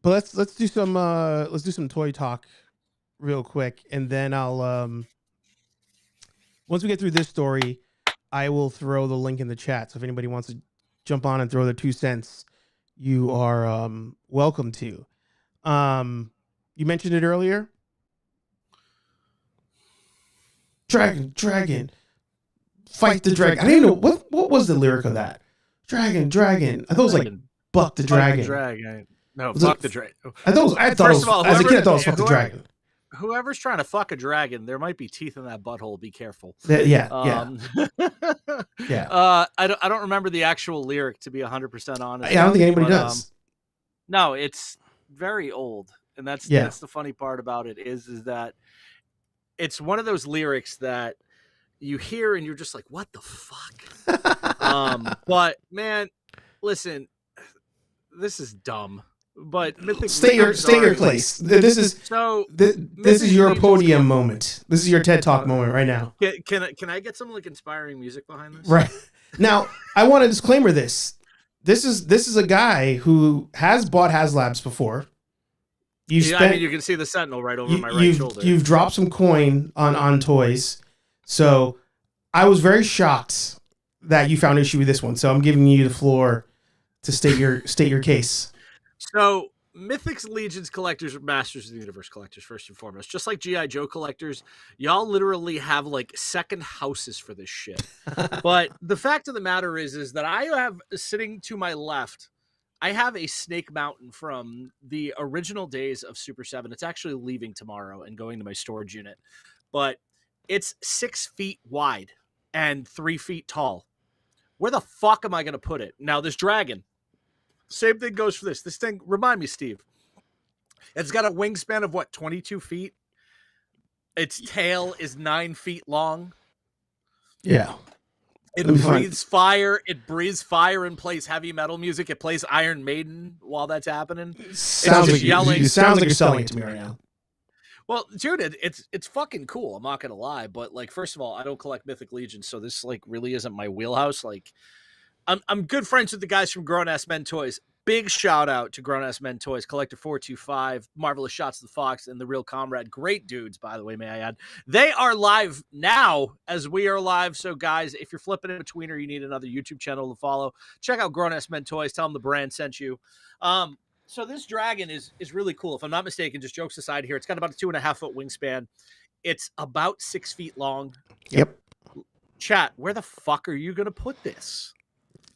A: let's do some toy talk real quick, and then I'll once we get through this story, I will throw the link in the chat. So if anybody wants to jump on and throw their 2 cents, you are welcome to. You mentioned it earlier. Dragon. Fight the dragon. I didn't know what was the lyric of that. Dragon. I thought it was like buck the dragon.
C: No, fuck the dragon.
A: I thought it was, as a kid, I thought it was fuck the dragon.
C: Whoever's trying to fuck a dragon, there might be teeth in that butthole. Be careful.
A: Yeah.
C: I don't remember the actual lyric, to be 100% honest.
A: I don't think anybody does.
C: No, it's very old, and that's the funny part about it is that it's one of those lyrics that you hear and you're just like, what the fuck? But man, listen, this is dumb. But Mythic
A: stay your place. This is your podium moment. This is your TED Talk moment right now.
C: Can I get some like inspiring music behind this?
A: Right now, I want to disclaimer this. This is a guy who has bought HasLabs before.
C: You can see the Sentinel right over my right shoulder.
A: You've dropped some coin on toys, so I was very shocked that you found issue with this one. So I'm giving you the floor to state your case.
C: So, Mythics, Legions collectors are Masters of the Universe collectors, first and foremost. Just like G.I. Joe collectors, y'all literally have, like, second houses for this shit. But the fact of the matter is that I have, sitting to my left, I have a Snake Mountain from the original days of Super 7. It's actually leaving tomorrow and going to my storage unit. But it's 6 feet wide and 3 feet tall. Where the fuck am I going to put it? Now, this dragon... Same thing goes for this. This thing, remind me, Steve. It's got a wingspan of what, 22 feet? Its tail is 9 feet long.
A: Yeah.
C: It breathes fire. It breathes fire and plays heavy metal music. It plays Iron Maiden while that's happening.
A: Sounds like yelling. It sounds like you're selling it to me right now.
C: Well, dude, it's fucking cool. I'm not gonna lie, but like, first of all, I don't collect Mythic Legions, so this like really isn't my wheelhouse. Like, I'm good friends with the guys from Grown Ass Men Toys. Big shout out to Grown Ass Men Toys, Collector 425, Marvelous Shots of the Fox, and The Real Comrade. Great dudes, by the way, may I add. They are live now as we are live. So, guys, if you're flipping in between or you need another YouTube channel to follow, check out Grown Ass Men Toys. Tell them the brand sent you. So this dragon is really cool. If I'm not mistaken, just jokes aside here, it's got about a 2.5 foot wingspan. It's about 6 feet long.
A: Yep.
C: Chat, where the fuck are you going to put this?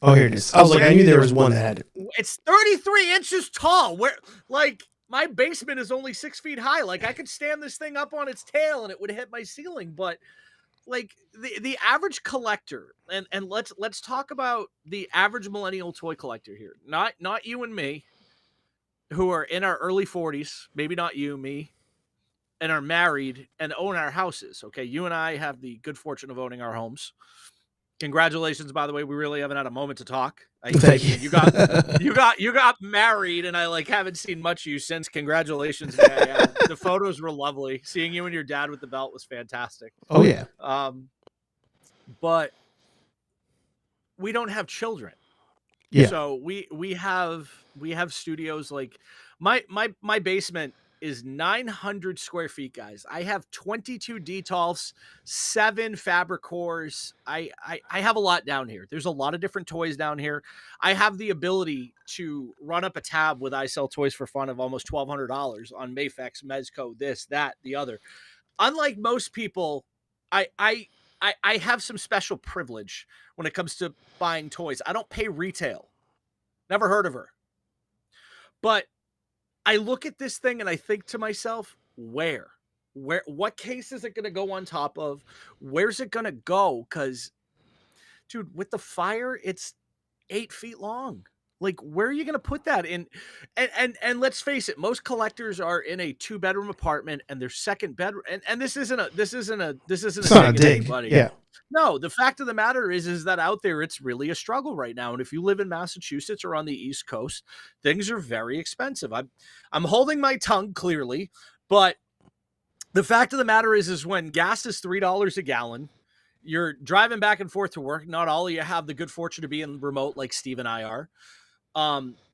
A: Oh, here it is. I was like, I knew there was one that had it.
C: It's 33 inches tall. Where, like, my basement is only 6 feet high. Like, I could stand this thing up on its tail and it would hit my ceiling. But, like, the average collector, and let's talk about the average millennial toy collector here. Not you and me, who are in our early 40s. Maybe not you, me, and are married and own our houses. Okay, you and I have the good fortune of owning our homes. Congratulations, by the way. We really haven't had a moment to talk.
A: Thank you.
C: You got married, and I like haven't seen much of you since. Congratulations, man. Yeah, the photos were lovely. Seeing you and your dad with the belt was fantastic.
A: Oh yeah.
C: But we don't have children.
A: Yeah.
C: So we have studios like my basement is 900 square feet, guys. I have 22 Detolfs, 7 Fabricors. I have a lot down here. There's a lot of different toys down here. I have the ability to run up a tab with I Sell Toys for Fun of almost $1,200 on Mafex, Mezco, this, that, the other. Unlike most people, I have some special privilege when it comes to buying toys. I don't pay retail. Never heard of her. But I look at this thing and I think to myself, where? what case is it going to go on top of? Where's it going to go? Because, dude, with the fire, it's 8 feet long. Like, where are you going to put that in? And let's face it, most collectors are in a 2-bedroom apartment, and their second bedroom. And this isn't a
A: not a dig.
C: anybody.
A: Yeah.
C: No, the fact of the matter is that out there, it's really a struggle right now. And if you live in Massachusetts or on the East Coast, things are very expensive. I'm holding my tongue clearly, but the fact of the matter is when gas is $3 a gallon, you're driving back and forth to work. Not all of you have the good fortune to be in remote like Steve and I are.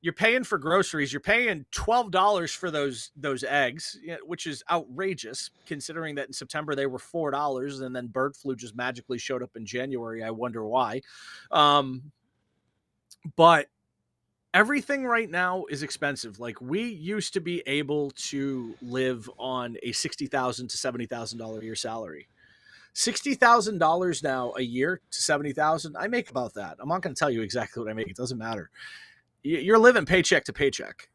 C: You're paying for groceries. You're paying $12 for those eggs, which is outrageous considering that in September they were $4 and then bird flu just magically showed up in January. I wonder why. But everything right now is expensive. Like, we used to be able to live on a $60,000 to $70,000 a year salary. $60,000 now a year to $70,000. I make about that. I'm not going to tell you exactly what I make. It doesn't matter. You're living paycheck to paycheck.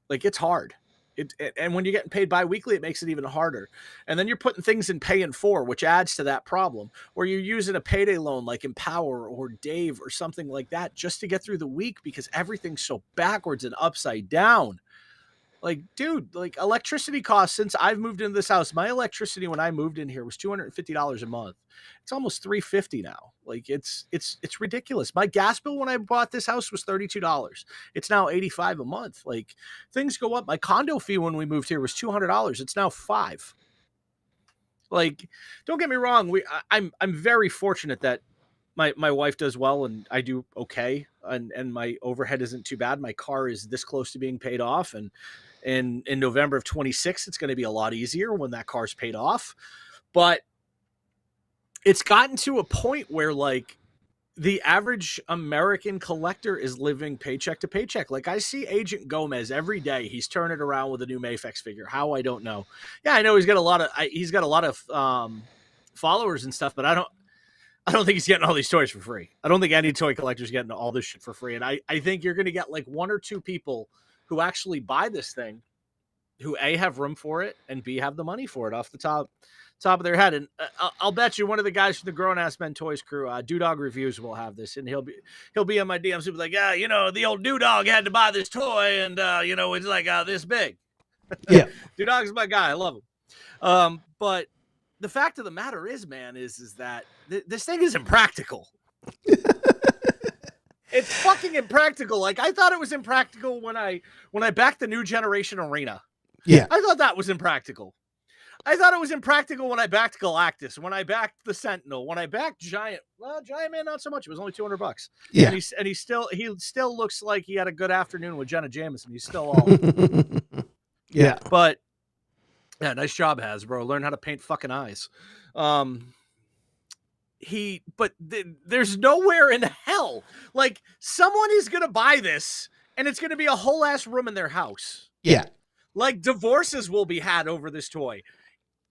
C: Like, it's hard. And when you're getting paid bi-weekly, it makes it even harder. And then you're putting things in pay in 4, which adds to that problem, or you're using a payday loan like Empower or Dave or something like that just to get through the week because everything's so backwards and upside down. Like, dude, like, electricity costs since I've moved into this house, my electricity when I moved in here was $250 a month. It's almost $350 now. Like, it's ridiculous. My gas bill when I bought this house was $32. It's now $85 a month. Like, things go up. My condo fee when we moved here was $200. It's now $5. Like, don't get me wrong. I'm very fortunate that my wife does well and I do okay. And my overhead isn't too bad. My car is this close to being paid off. And in November of 26, it's going to be a lot easier when that car's paid off. But it's gotten to a point where, like, the average American collector is living paycheck to paycheck. Like, I see Agent Gomez every day. He's turning around with a new Mafex figure. How, I don't know. Yeah, I know he's got a lot of followers and stuff, but I don't think he's getting all these toys for free. I don't think any toy collector's getting all this shit for free. And I think you're going to get like 1 or 2 people who actually buy this thing who A, have room for it, and B, have the money for it off the top of their head. And I'll bet you one of the guys from the Grown Ass Men Toys crew, Dewdog Reviews, will have this, and he'll be in my DMs. He'll be like, yeah, the old Dewdog had to buy this toy, and it's like this big.
A: Yeah,
C: Dewdog's my guy. I love him. But the fact of the matter is, man, is that this thing is impractical. It's fucking impractical. Like, I thought it was impractical when I backed the New Generation Arena.
A: Yeah,
C: I thought that was impractical. I thought it was impractical when I backed Galactus, when I backed the Sentinel, when I backed Giant. Well, Giant Man, not so much. It was only $200.
A: Yeah,
C: and he still looks like he had a good afternoon with Jenna Jameson. He's still all.
A: Yeah,
C: but yeah, nice job, Hasbro. Learn how to paint fucking eyes. There's nowhere in hell, like, someone is gonna buy this and it's gonna be a whole ass room in their house.
A: Yeah,
C: like, divorces will be had over this toy,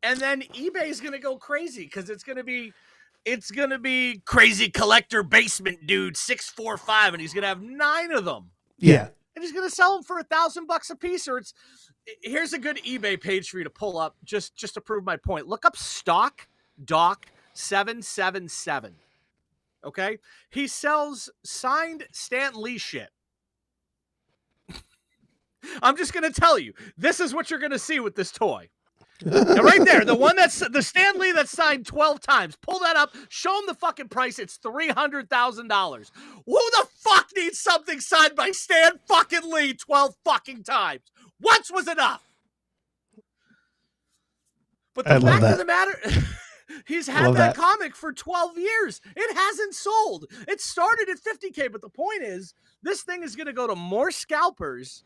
C: and then eBay's gonna go crazy because it's gonna be crazy collector basement dude 645, and he's gonna have 9 of them.
A: Yeah,
C: and he's gonna sell them for $1,000 a piece. Or here's a good eBay page for you to pull up just to prove my point. Look up Stock Doc 777. Okay, he sells signed Stan Lee shit. I'm just gonna tell you, this is what you're gonna see with this toy. And right there, the one that's the Stan Lee that's signed 12 times. Pull that up, show him the fucking price. It's $300,000. Who the fuck needs something signed by Stan fucking Lee 12 fucking times? Once was enough. But the fact of the matter, he's had that comic for 12 years. It hasn't sold. It started at $50K, but the point is, this thing is going to go to more scalpers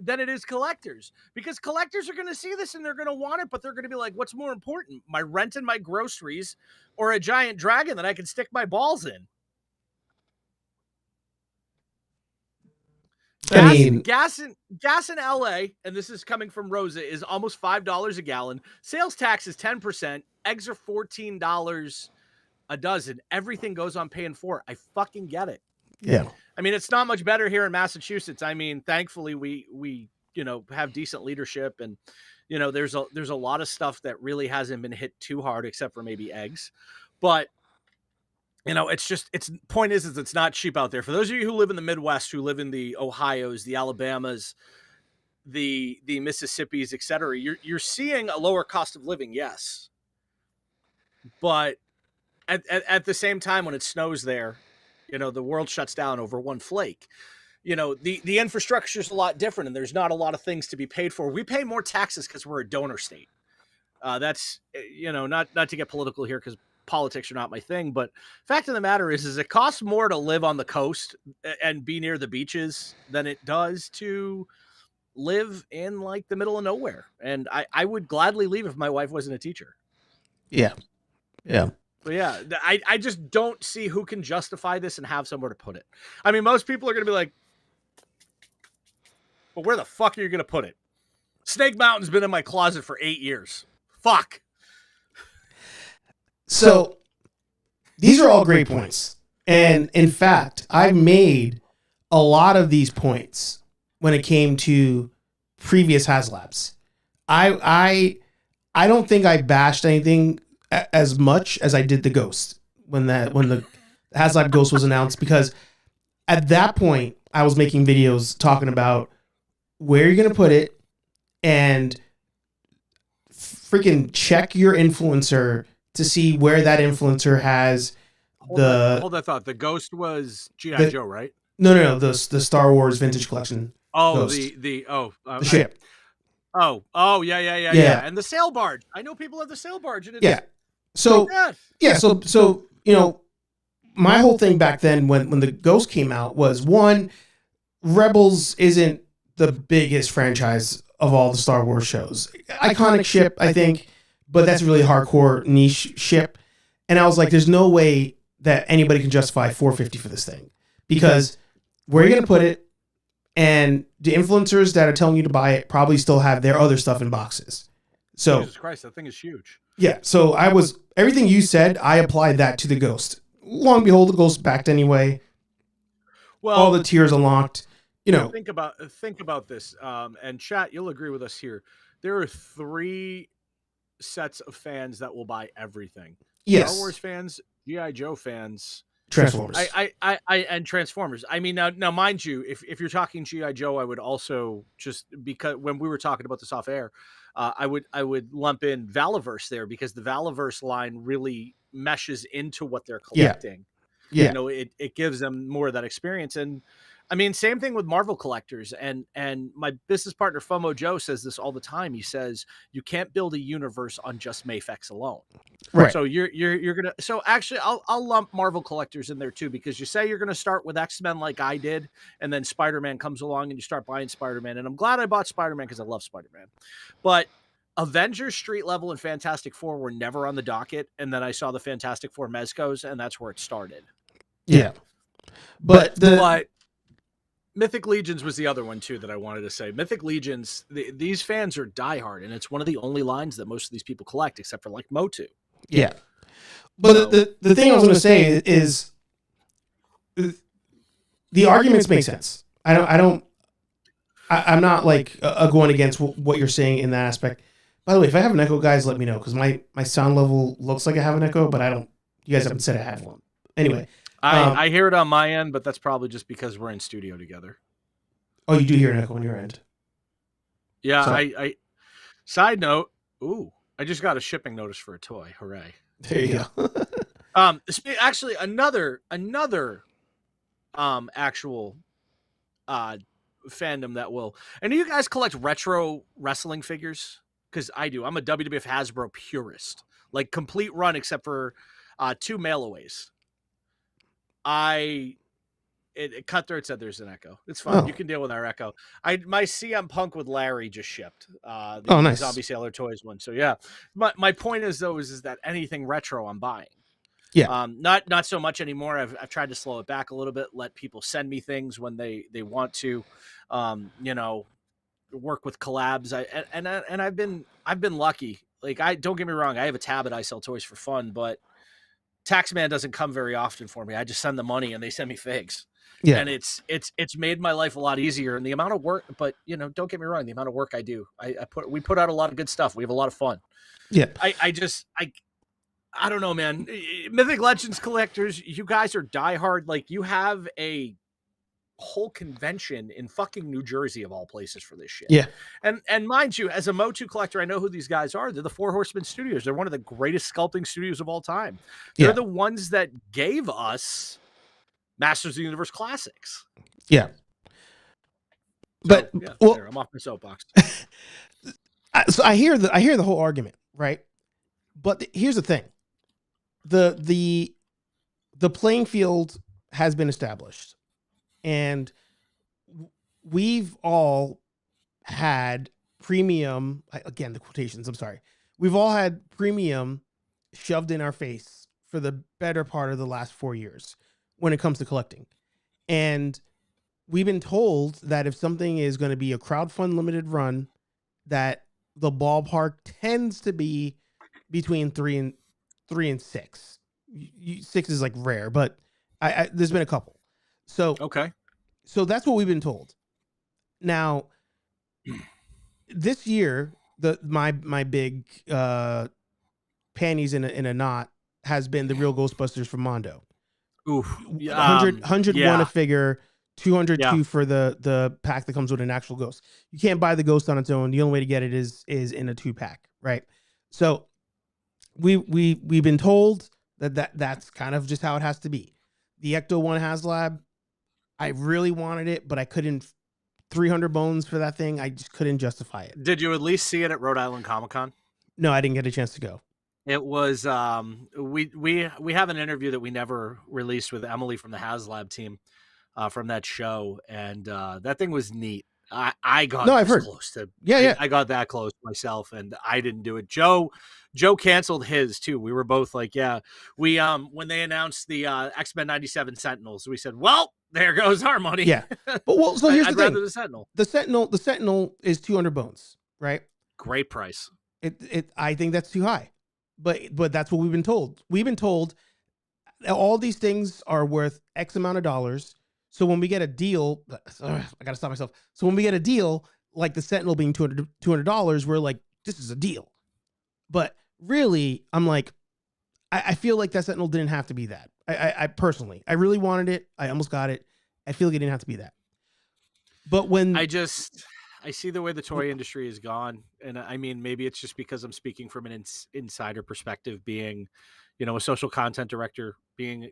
C: than it is collectors, because collectors are going to see this and they're going to want it, but they're going to be like, what's more important, my rent and my groceries, or a giant dragon that I can stick my balls in? Gas in LA, and this is coming from Rosa, is almost $5 a gallon. Sales tax is 10%. Eggs are $14 a dozen. Everything goes on paying for. I fucking get it.
A: Yeah.
C: I mean, it's not much better here in Massachusetts. I mean, thankfully we have decent leadership, and You know, there's a lot of stuff that really hasn't been hit too hard, except for maybe eggs. But you know, point is it's not cheap out there. For those of you who live in the Midwest, who live in the Ohios, the Alabamas, the Mississippis, etc., you're seeing a lower cost of living, yes. But at the same time, when it snows there, you know, the world shuts down over one flake. You know, the infrastructure is a lot different, and there's not a lot of things to be paid for. We pay more taxes because we're a donor state. That's, you know, not to get political here, because politics are not my thing, but fact of the matter is it costs more to live on the coast and be near the beaches than it does to live in like the middle of nowhere. And I would gladly leave if my wife wasn't a teacher.
A: Yeah.
C: But yeah, I just don't see who can justify this and have somewhere to put it. I mean, most people are going to be like, well, where the fuck are you going to put it? Snake Mountain's been in my closet for 8 years. Fuck.
A: So these are all great points. And in fact, I've made a lot of these points when it came to previous HasLabs. I don't think I bashed anything as much as I did the Ghost when the HasLab Ghost was announced, because at that point I was making videos talking about where you're going to put it and freaking check your influencer to see where that influencer has
C: hold that thought. The Ghost was G.I. Joe, right?
A: No. The Star Wars Vintage Collection.
C: Oh,
A: Ghost.
C: the
A: ship.
C: Yeah. And the sail barge. I know people have the sail barge. And it's,
A: So you know, my whole thing back then when the Ghost came out was, one, Rebels isn't the biggest franchise of all the Star Wars shows. Iconic ship, I think, but that's a really hardcore niche ship. And I was like, there's no way that anybody can justify $450 for this thing, because where are you going to put it? And the influencers that are telling you to buy it probably still have their other stuff in boxes. So
C: Jesus Christ, that thing is huge.
A: Yeah. So everything you said, I applied that to the Ghost. Long and behold, the Ghost backed anyway. Well, all the tiers unlocked. You know,
C: think about this, and chat, you'll agree with us here. There are 3 sets of fans that will buy everything.
A: Yes.
C: Star Wars fans, G.I. Joe fans,
A: Transformers.
C: And Transformers. I mean, now, mind you, if you're talking G.I. Joe, I would also, just because when we were talking about this off air, I would lump in Valaverse there, because the Valaverse line really meshes into what they're collecting.
A: Yeah.
C: You know, it gives them more of that experience. And I mean, same thing with Marvel collectors. And my business partner, FOMO Joe, says this all the time. He says, you can't build a universe on just Mafex alone.
A: Right.
C: So you're going to, so actually I'll lump Marvel collectors in there too, because you say you're going to start with X-Men like I did, and then Spider-Man comes along and you start buying Spider-Man. And I'm glad I bought Spider-Man because I love Spider-Man. But Avengers, Street Level, and Fantastic Four were never on the docket. And then I saw the Fantastic Four Mezcos, and that's where it started.
A: Yeah. But
C: Mythic Legions was the other one too that I wanted to say. Mythic Legions, these fans are diehard, and it's one of the only lines that most of these people collect, except for like Motu.
A: Yeah. But the thing I was going to say is the arguments make sense. I'm not like going against what you're saying in that aspect. By the way, if I have an echo, guys, let me know, because my sound level looks like I have an echo, but I don't. You guys haven't said I have one. Anyway.
C: I hear it on my end, but that's probably just because we're in studio together.
A: Oh, you do hear an echo on your end?
C: Yeah, so. I side note, I just got a shipping notice for a toy. Hooray.
A: There you go.
C: Actually, another actual fandom that will. And do you guys collect retro wrestling figures? Because I do. I'm a WWF Hasbro purist. Like complete run except for 2 mail-aways. Cutthroat said there's an echo. It's fine. You can deal with our echo. My CM Punk with Larry just shipped. The
A: nice.
C: Zombie Sailor Toys one. So yeah. My point is though is that anything retro I'm buying.
A: Yeah.
C: Not so much anymore. I've tried to slow it back a little bit, let people send me things when they want to, you know, work with collabs. I've been lucky. Like don't get me wrong, I have a tab at I Sell Toys for Fun, but Taxman doesn't come very often for me. I just send the money and they send me figs.
A: Yeah.
C: And it's made my life a lot easier, and the amount of work, but don't get me wrong, the amount of work I do, we put out a lot of good stuff. We have a lot of fun.
A: Yeah.
C: I don't know, man. Mythic Legends collectors, you guys are diehard. Like, you have a whole convention in fucking New Jersey of all places for this shit.
A: Yeah.
C: And mind you, as a Motu collector, I know who these guys are. They're the Four Horsemen Studios. They're one of the greatest sculpting studios of all time. They're the ones that gave us Masters of the Universe Classics.
A: Yeah.
C: So, well, I'm off my soapbox.
A: So I hear the whole argument, right? But here's the thing. The playing field has been established, and we've all had premium, again, the quotations, I'm sorry. We've all had premium shoved in our face for the better part of the last 4 years when it comes to collecting. And we've been told that if something is going to be a crowdfund limited run, that the ballpark tends to be between 3 and 6. 6 is like rare, but there's been a couple. So
C: okay.
A: So that's what we've been told. Now, this year, my big panties in a knot has been the real Ghostbusters from Mondo.
C: Oof.
A: 101 a figure, 202 for the pack that comes with an actual ghost. You can't buy the ghost on its own. The only way to get it is in a 2-pack, right? So we've been told that's kind of just how it has to be. The Ecto 1 HasLab, I really wanted it, but I couldn't. 300 bones for that thing, I just couldn't justify it.
C: Did you at least see it at Rhode Island Comic-Con?
A: No, I didn't get a chance to go.
C: It was we have an interview that we never released with Emily from the HasLab team from that show, and that thing was neat. I got close to I got that close myself, and I didn't do it. Joe canceled his too. We were both like, we when they announced the X-Men 97 Sentinels, we said, well, there goes our money.
A: Yeah, but so here's the thing.
C: Rather the Sentinel.
A: The Sentinel is 200 bones, right?
C: Great price.
A: I think that's too high, but that's what we've been told. We've been told all these things are worth X amount of dollars. So when we get a deal, I gotta stop myself. So when we get a deal like the Sentinel being $200, we're like, this is a deal. But really, I'm like, I feel like that Sentinel didn't have to be that. I personally, I really wanted it. I almost got it. I feel like it didn't have to be that. But when
C: I see the way the toy industry has gone, and I mean, maybe it's just because I'm speaking from an insider perspective, being, a social content director, being,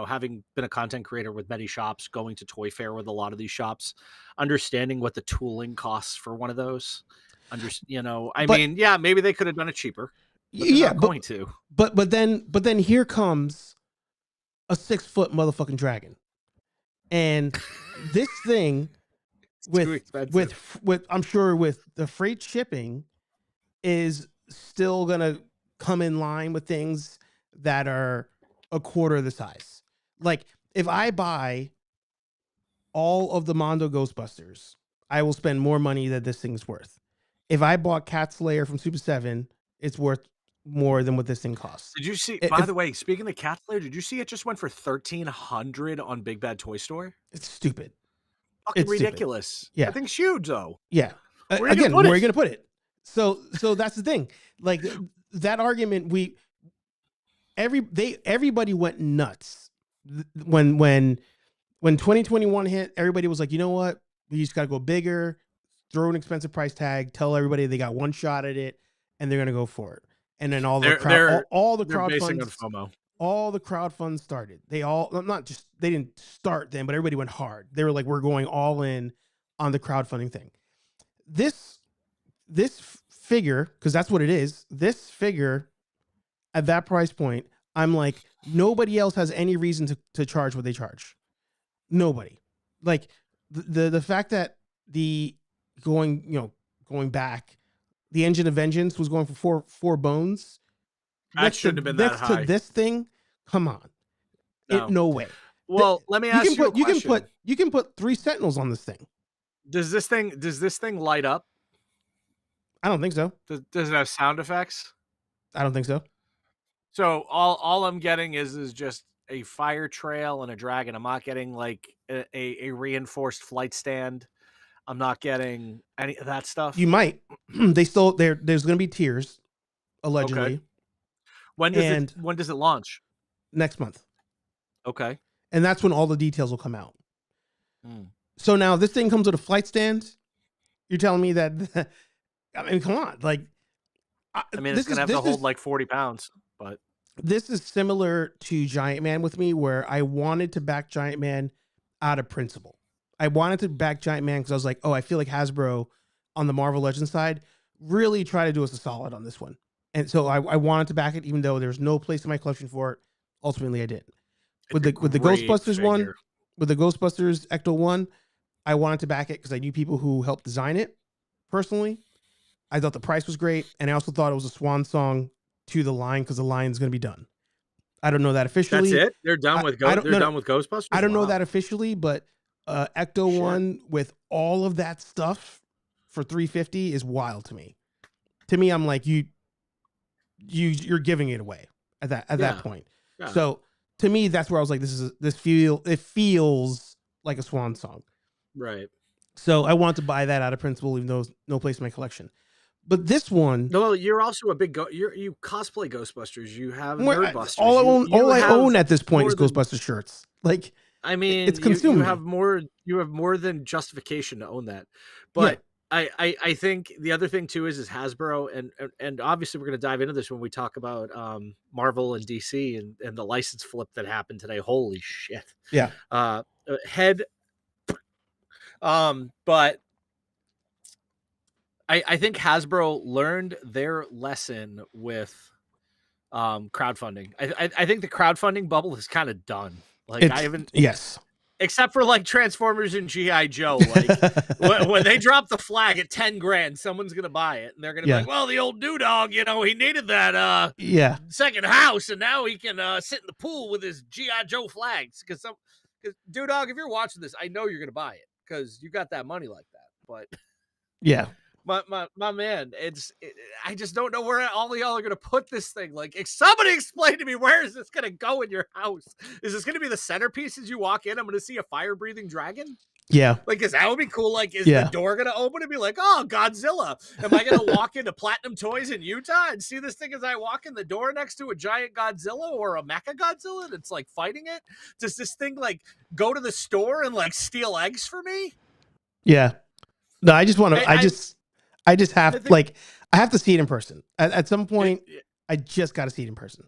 C: having been a content creator with many shops, going to Toy Fair with a lot of these shops, understanding what the tooling costs for one of those. Maybe they could have done it cheaper. But
A: then here comes a 6-foot motherfucking dragon, and this thing with I'm sure with the freight shipping is still gonna come in line with things that are a quarter of the size. Like, if I buy all of the Mondo Ghostbusters, I will spend more money than this thing's worth. If I bought Cat Slayer from Super 7, it's worth more than what this thing costs.
C: Did you see, by the way, speaking of Cat Slayer, did you see it just went for $1,300 on Big Bad Toy Store?
A: It's stupid.
C: Fucking ridiculous.
A: Stupid. Yeah.
C: I think it's huge, though.
A: Yeah. Where are you going to put it? So that's the thing. Like, that argument, everybody went nuts when 2021 hit. Everybody was like, you know what? We just got to go bigger, throw an expensive price tag, tell everybody they got one shot at it, and they're going to go for it. And then all the crowd funds started. They didn't start then, but everybody went hard. They were like, we're going all in on the crowdfunding thing. This figure, because that's what it is. This figure at that price point, I'm like, nobody else has any reason to charge what they charge. Nobody. Like, the fact that going back, the Engine of Vengeance was going for four bones.
C: That shouldn't have been that high.
A: Next to this thing, come on. No way.
C: Well, let me ask you a question.
A: You can put 3 Sentinels on this thing.
C: Does this thing light up?
A: I don't think so.
C: Does it have sound effects?
A: I don't think so.
C: So all I'm getting is just a fire trail and a dragon. I'm not getting like a reinforced flight stand. I'm not getting any of that stuff.
A: You might. There's going to be tiers, allegedly.
C: Okay. When does it launch?
A: Next month.
C: Okay.
A: And that's when all the details will come out.
C: Mm.
A: So now this thing comes with a flight stand. You're telling me that? I mean, come on. Like,
C: I mean, it's gonna have to hold like 40 pounds, but
A: this is similar to Giant Man with me, where I wanted to back Giant Man out of principle. I wanted to back Giant Man because I was like, oh, I feel like Hasbro on the Marvel Legends side really try to do us a solid on this one. And so I wanted to back it, even though there's no place in my collection for it. Ultimately, I didn't. With the Ghostbusters one, with the Ghostbusters Ecto 1, I wanted to back it because I knew people who helped design it personally. I thought the price was great, and I also thought it was a swan song to the line because the line is going to be done. I don't know that officially.
C: That's it? They're done with Ghostbusters?
A: I don't know that officially, but Ecto 1 with all of that stuff for $350 is wild to me. To me, I'm like, you're giving it away at that point. Yeah. So to me, that's where I was like, it feels like a swan song.
C: Right.
A: So I want to buy that out of principle, even though there's no place in my collection. But this one,
C: no, you also a big you cosplay Ghostbusters. You have Nerdbusters.
A: All I own at this point is Ghostbusters shirts. Like,
C: I mean,
A: it's consuming.
C: You have more than justification to own that. But yeah. I think the other thing too is Hasbro, and obviously we're going to dive into this when we talk about Marvel and DC and the license flip that happened today. Holy shit!
A: Yeah.
C: But I think Hasbro learned their lesson with crowdfunding. I think the crowdfunding bubble is kind of done. Like,
A: yes,
C: except for like Transformers and G.I. Joe. Like when they drop the flag at 10 grand, someone's gonna buy it, and they're gonna be like, "Well, the old dog, he needed that second house, and now he can sit in the pool with his G.I. Joe flags." Because dog, if you're watching this, I know you're gonna buy it because you got that money like that. But
A: yeah.
C: My man, I just don't know where all of y'all are gonna put this thing. Like, if somebody explain to me, where is this gonna go in your house? Is this gonna be the centerpiece as you walk in? I'm gonna see a fire breathing dragon.
A: Yeah,
C: like, is that would be cool? Like, is the door gonna open and be like, oh, Godzilla? Am I gonna walk into Platinum Toys in Utah and see this thing as I walk in the door next to a giant Godzilla or a Mecha Godzilla that's like fighting it? Does this thing like go to the store and like steal eggs for me?
A: Yeah, no, I just want to. I just have I have to see it in person at some point. I just got to see it in person.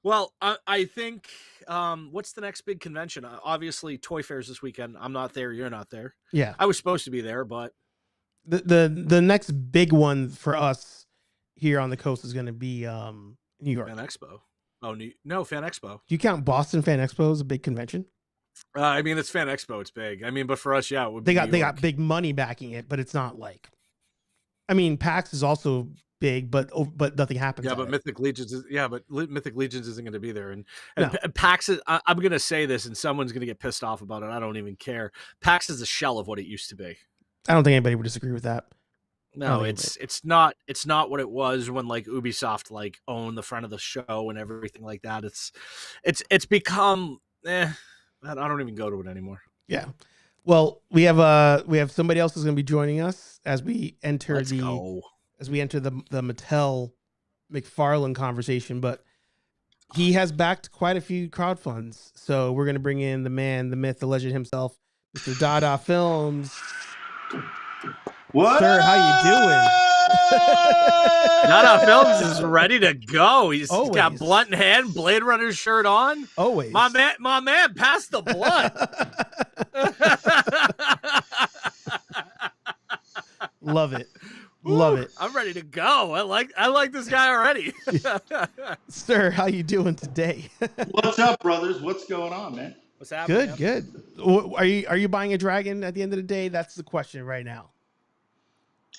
C: Well, I think what's the next big convention? Obviously, Toy Fairs this weekend. I'm not there. You're not there.
A: Yeah,
C: I was supposed to be there, but
A: the next big one for us here on the coast is going to be New York
C: Fan Expo. Oh no, Fan Expo.
A: Do you count Boston Fan Expo as a big convention?
C: I mean, it's Fan Expo. It's big. I mean, but for us, it would
A: be they got big money backing it, but it's not like. I mean, PAX is also big, but nothing happens.
C: Yeah, but Mythic Legions Mythic Legions isn't going to be there, and PAX is. I'm going to say this, and someone's going to get pissed off about it. I don't even care. PAX is a shell of what it used to be.
A: I don't think anybody would disagree with that.
C: No, it's not what it was when like Ubisoft like owned the front of the show and everything like that. It's become. I don't even go to it anymore.
A: Yeah. Well, we have somebody else who's going to be joining us as we enter the Mattel McFarlane conversation, but he has backed quite a few crowdfunds. So we're going to bring in the man, the myth, the legend himself, Mr. Dada Films.
D: What?
A: Sir, how you doing?
C: Dada Films is ready to go. He's got blunt in hand, Blade Runner shirt on.
A: Always.
C: My man, pass the blunt.
A: Love it. Love it.
C: I'm ready to go. I like this guy already.
A: Sir, how you doing today?
D: What's up, brothers? What's going on, man?
C: What's happening?
A: Good. Are you buying a dragon at the end of the day? That's the question right now.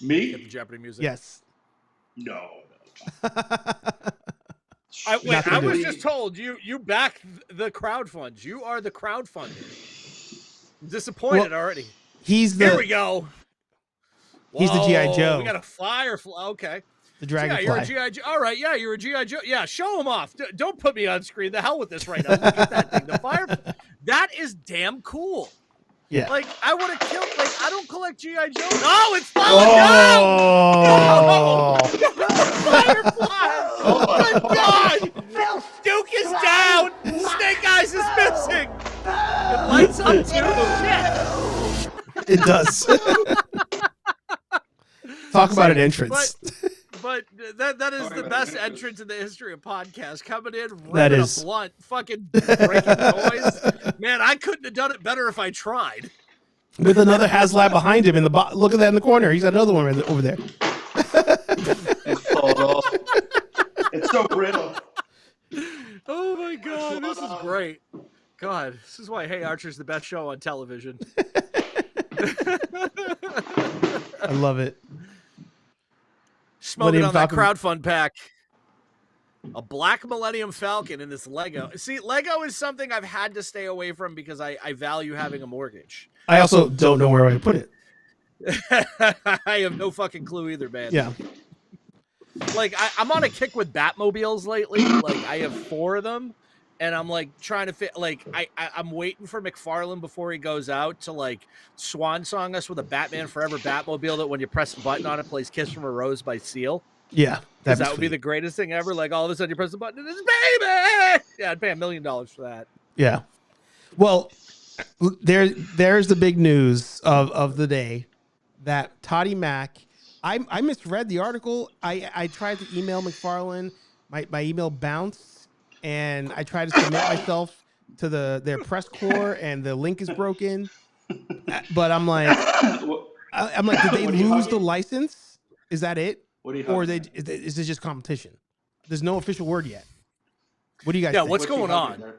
D: Me?
C: Get the Jeopardy music.
D: Yes. No.
C: I was just told you back the crowdfunds. You are the crowdfunder. Disappointed already. Here we go.
A: He's the G.I. Joe.
C: We got a flyer. Okay.
A: The Dragonfly.
C: Yeah, you're a G.I. Joe. All right, yeah, you're a G.I. Joe. Yeah, show him off. Don't put me on screen. The hell with this right now. Look at that thing. The fire. That is damn cool.
A: Yeah.
C: Like, I would have killed, like, I don't collect G.I. Joe. No, it's falling down!
A: Oh!
C: Fireflies! Oh my God! Duke is down! Snake Eyes is missing! It lights up too. Shit!
A: It does. Talk about an entrance.
C: But that is the best entrance in the history of podcasts. Coming in,
A: that
C: ripping
A: is
C: a blunt, fucking breaking noise. Man, I couldn't have done it better if I tried.
A: With another HasLab behind him in the look at that in the corner. He's got another one over there.
D: It's falling off. It's so brittle.
C: Oh my God, this is great. God, this is why HeyArcher's the best show on television.
A: I love it.
C: Smoking on that crowdfund pack. A black Millennium Falcon in this Lego. See, Lego is something I've had to stay away from because I value having a mortgage.
A: I also don't know where I would put it.
C: I have no fucking clue either, man.
A: Yeah.
C: Like, I'm on a kick with Batmobiles lately. Like, I have 4 of them. And I'm like trying to fit, like, I'm waiting for McFarlane before he goes out to like swan song us with a Batman Forever Batmobile that when you press the button on it plays Kiss from a Rose by Seal.
A: Yeah.
C: That would be the greatest thing ever. Like all of a sudden you press the button and it's baby. Yeah, I'd pay $1 million for that.
A: Yeah. Well, there's the big news of the day that Toddy Mac, I misread the article. I tried to email McFarlane. My email bounced. And I tried to submit myself to their press corps, and the link is broken. But I'm like, did they lose the license? Is that it? Or is it just competition? There's no official word yet. What do you guys think?
C: What's going on?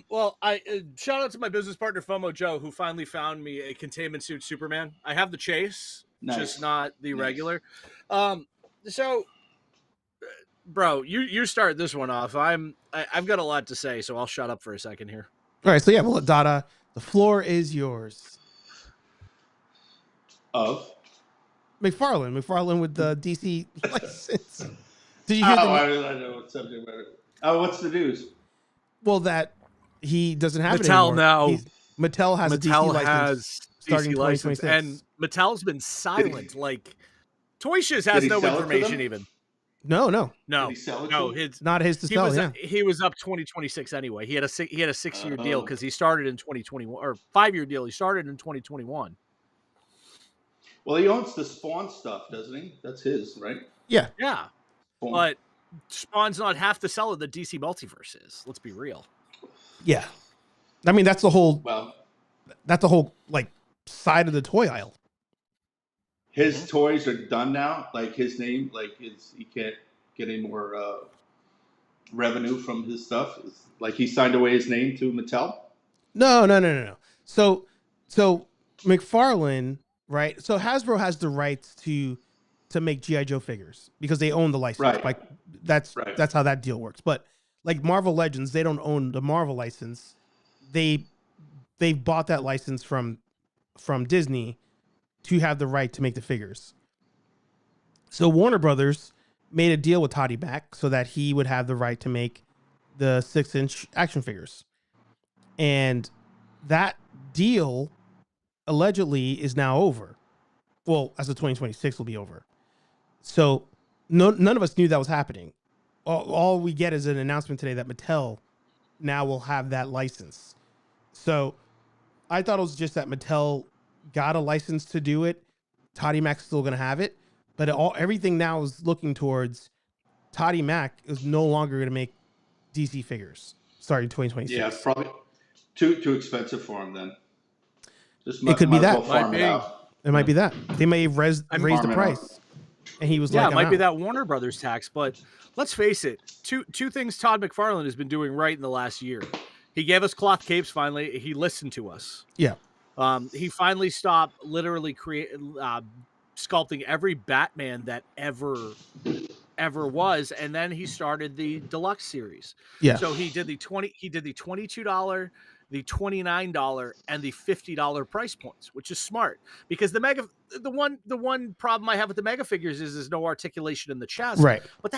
C: Well, I shout out to my business partner FOMO Joe, who finally found me a containment suit Superman. I have the Chase, just not the regular. So. Bro, you start this one off. I've got a lot to say, so I'll shut up for a second here.
A: All right, so yeah, well, Dada, the floor is yours.
D: Of
A: McFarlane with the DC license. Did you hear
D: I know what subject matter. Oh, what's the news?
A: Well, that he doesn't have it
C: Mattel
A: anymore.
C: now.
A: Mattel has a DC license starting 2026.
C: And Mattel's been silent. Like, Toy Shiz has no information even.
A: No.
D: Did he sell it to him?
A: It's not his to sell.
C: He was up 2026 anyway. He had a 6-year deal because he started in 2021 or 5-year deal. He started in 2021.
D: Well, he owns the Spawn stuff, doesn't he? That's his, right?
A: Yeah.
C: Yeah.
D: Spawn.
C: But Spawn's not half the seller the DC multiverse is. Let's be real.
A: Yeah. I mean, that's the whole like side of the toy aisle.
D: His toys are done now. Like his name, he can't get any more revenue from his stuff. It's like he signed away his name to Mattel.
A: No. So McFarlane, right? So Hasbro has the rights to make G.I. Joe figures because they own the license.
D: Right.
A: Like that's how that deal works. But like Marvel Legends, they don't own the Marvel license. They bought that license from Disney to have the right to make the figures. So Warner Brothers made a deal with Toddy Mac so that he would have the right to make the 6-inch action figures. And that deal allegedly is now over. Well, as of 2026 will be over. So none of us knew that was happening. All we get is an announcement today that Mattel now will have that license. So I thought it was just that Mattel got a license to do it. Toddy Mac's still going to have it, but everything now is looking towards Toddy Mac is no longer going to make DC figures starting 2026.
D: Yeah, it's probably too expensive for him then.
A: It could be that.
D: It
A: might be that. They may have raised the price. And he was
C: yeah,
A: like,
C: it might be that Warner Brothers tax, but let's face it, two things Todd McFarlane has been doing right in the last year. He gave us cloth capes finally. He listened to us.
A: Yeah.
C: He finally stopped literally sculpting every Batman that ever was, and then he started the deluxe series.
A: Yeah.
C: So he did the $22 the $29 and the $50 price points, which is smart because the one problem I have with the mega figures is there's no articulation in the chest.
A: Right.
C: But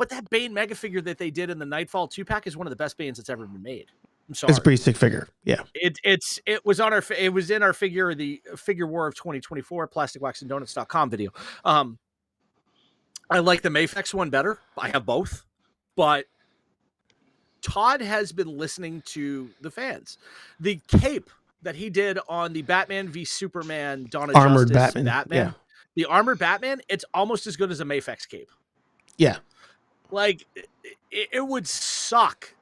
C: that Bane mega figure that they did in the Nightfall 2-pack is one of the best Banes that's ever been made. I'm sorry.
A: It's a pretty sick figure. Yeah.
C: It was in our figure, the Figure War of 2024 plasticwaxanddonuts.com video. I like the Mafex one better. I have both, but Todd has been listening to the fans. The cape that he did on the Batman v Superman Dawn of
A: Armored
C: Justice
A: Batman. Yeah.
C: The armored Batman, it's almost as good as a Mafex cape.
A: Yeah.
C: Like, it would suck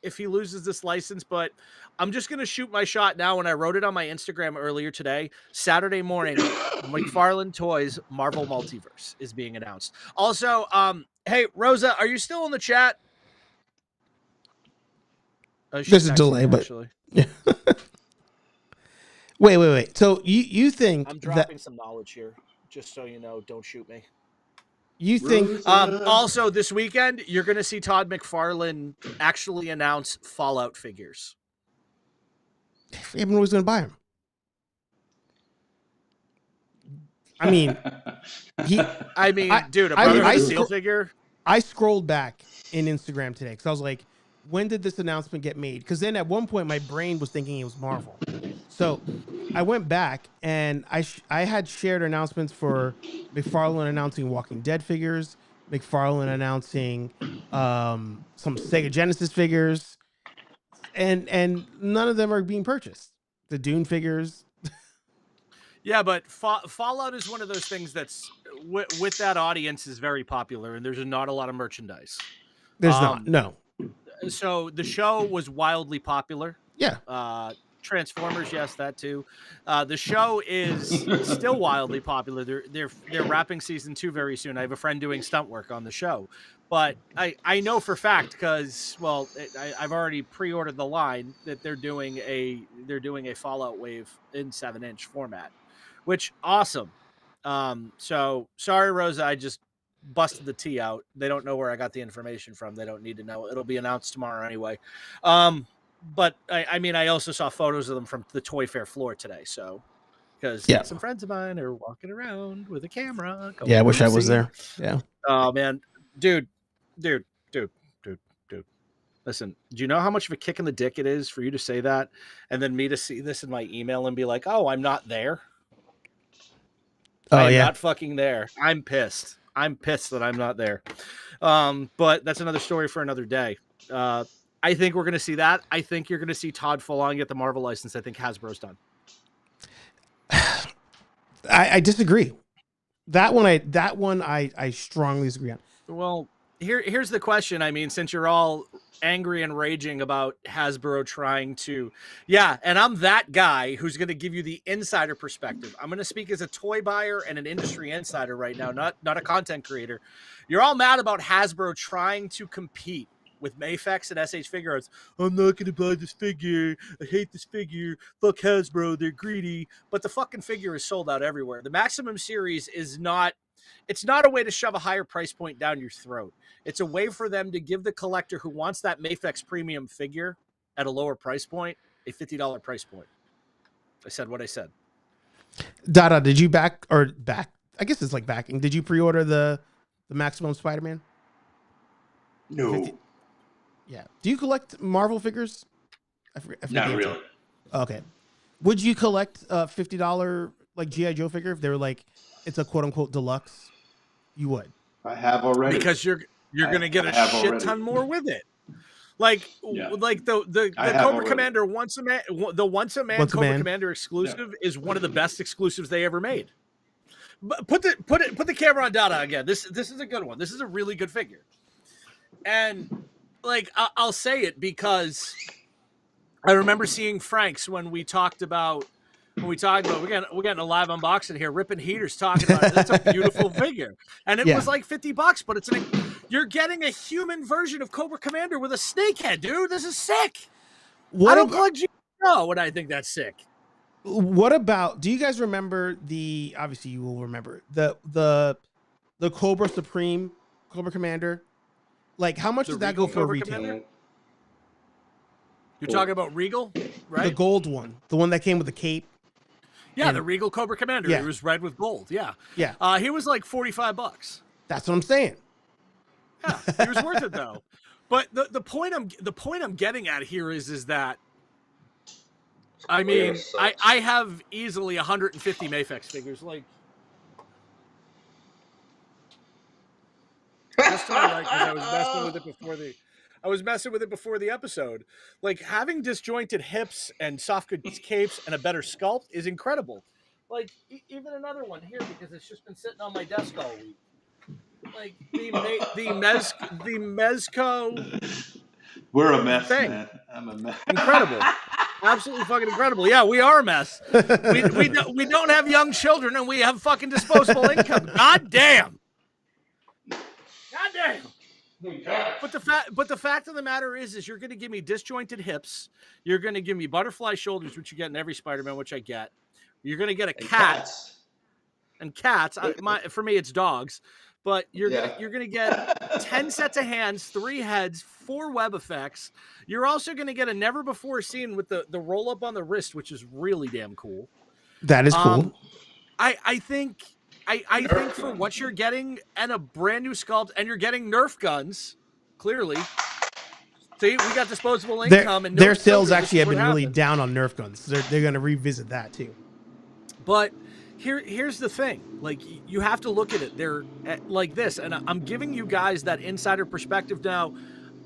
C: if he loses this license, but I'm just going to shoot my shot now. When I wrote it on my Instagram earlier today, Saturday morning, McFarlane Toys Marvel Multiverse is being announced. Also, hey, Rosa, are you still in the chat?
A: There's a delay, but yeah. Wait. So you think
C: I'm dropping some knowledge here, just so you know. Don't shoot me.
A: You think
C: also this weekend you're going to see Todd McFarlane actually announce Fallout figures.
A: Everyone was going to buy them. I mean,
C: dude, a Brotherhood Steel figure.
A: I scrolled back in Instagram today because I was like, when did this announcement get made? Because then at one point my brain was thinking it was Marvel. So I went back and I had shared announcements for McFarlane announcing Walking Dead figures, McFarlane announcing some Sega Genesis figures, and none of them are being purchased. The Dune figures.
C: Yeah, but Fallout is one of those things that's with that audience is very popular, and there's not a lot of merchandise.
A: There's not. No.
C: So the show was wildly popular.
A: Yeah.
C: Transformers, yes, that too. The show is still wildly popular. They're wrapping season 2 very soon. I have a friend doing stunt work on the show, but I know for fact because I've already pre-ordered the line that they're doing a Fallout wave in 7-inch format, which awesome. So sorry, Rosa, I just busted the tea out. They don't know where I got the information from. They don't need to know. It'll be announced tomorrow anyway. But I also saw photos of them from the Toy Fair floor today. So, because some friends of mine are walking around with a camera.
A: Yeah, I wish I was there. Yeah.
C: Oh man, dude. Listen, do you know how much of a kick in the dick it is for you to say that, and then me to see this in my email and be like, "Oh, I'm not there." I'm not fucking there. I'm pissed. I'm pissed that I'm not there. But that's another story for another day. I think we're going to see that. I think you're going to see Todd full on get the Marvel license. I think Hasbro's done.
A: I disagree. That one I strongly disagree on.
C: Well, here's the question. I mean, since you're all angry and raging about Hasbro trying to, and I'm that guy who's going to give you the insider perspective. I'm going to speak as a toy buyer and an industry insider right now, not a content creator. You're all mad about Hasbro trying to compete with Mafex and SH Figure Arts. I'm not going to buy this figure. I hate this figure. Fuck Hasbro. They're greedy. But the fucking figure is sold out everywhere. The Maximum series is not, it's not a way to shove a higher price point down your throat. It's a way for them to give the collector who wants that Mafex premium figure at a lower price point, a $50 price point. I said what I said.
A: Dada, did you back? I guess it's like backing. Did you pre-order the Maximum Spider-Man?
D: No.
A: 50? Yeah. Do you collect Marvel figures? I forget
D: Not really.
A: Okay. Would you collect a $50 like G.I. Joe figure if they were like, it's a quote unquote deluxe? You would.
D: I have already.
C: Because you're going to get a shit ton more with it. Like the Cobra Commander Once a Man Cobra Commander exclusive is one of the best exclusives they ever made. But put the camera on Dada again. This is a good one. This is a really good figure. And like I'll say it because I remember seeing Frank's when we talked about we're getting a live unboxing here. Ripping Heaters talking about it. That's a beautiful figure, and it was like $50, but you're getting a human version of Cobra Commander with a snake head, dude. This is sick. I don't plug you when I think that's sick.
A: What about? Do you guys remember obviously you will remember the Cobra Supreme Cobra Commander? Like, how much does that go for retail?
C: You're talking about Regal, right?
A: The gold one, the one that came with the cape.
C: Yeah, the Regal Cobra Commander.
A: Yeah.
C: He was red with gold. Yeah.
A: Yeah.
C: He was like $45.
A: That's what I'm saying.
C: Yeah, he was worth it though. But the point I'm getting at here is that I mean I have easily 150 Mafex figures. Like just to my right, because I was messing with it before the episode. Like having disjointed hips and soft goods capes and a better sculpt is incredible. Like even another one here because it's just been sitting on my desk all week. Like the Mezco.
D: We're a mess,
C: thing.
D: man. I'm a mess.
C: Incredible. Absolutely fucking incredible. Yeah, we are a mess. We don't have young children and we have fucking disposable income. God damn. God damn. But the fact of the matter is you're going to give me disjointed hips. You're going to give me butterfly shoulders, which you get in every Spider-Man, which I get. You're going to get a cat. And cats. For me, it's dogs. But you're gonna get 10 sets of hands, 3 heads, 4 web effects. You're also gonna get a never before seen with the roll up on the wrist, which is really damn cool.
A: That is cool.
C: I think for what you're getting and a brand new sculpt, and you're getting Nerf guns, clearly. See, we got disposable income, and
A: their sales actually have been really down on Nerf guns. They're gonna revisit that too.
C: But here's the thing. Like, you have to look at it. They're like this, and I'm giving you guys that insider perspective now.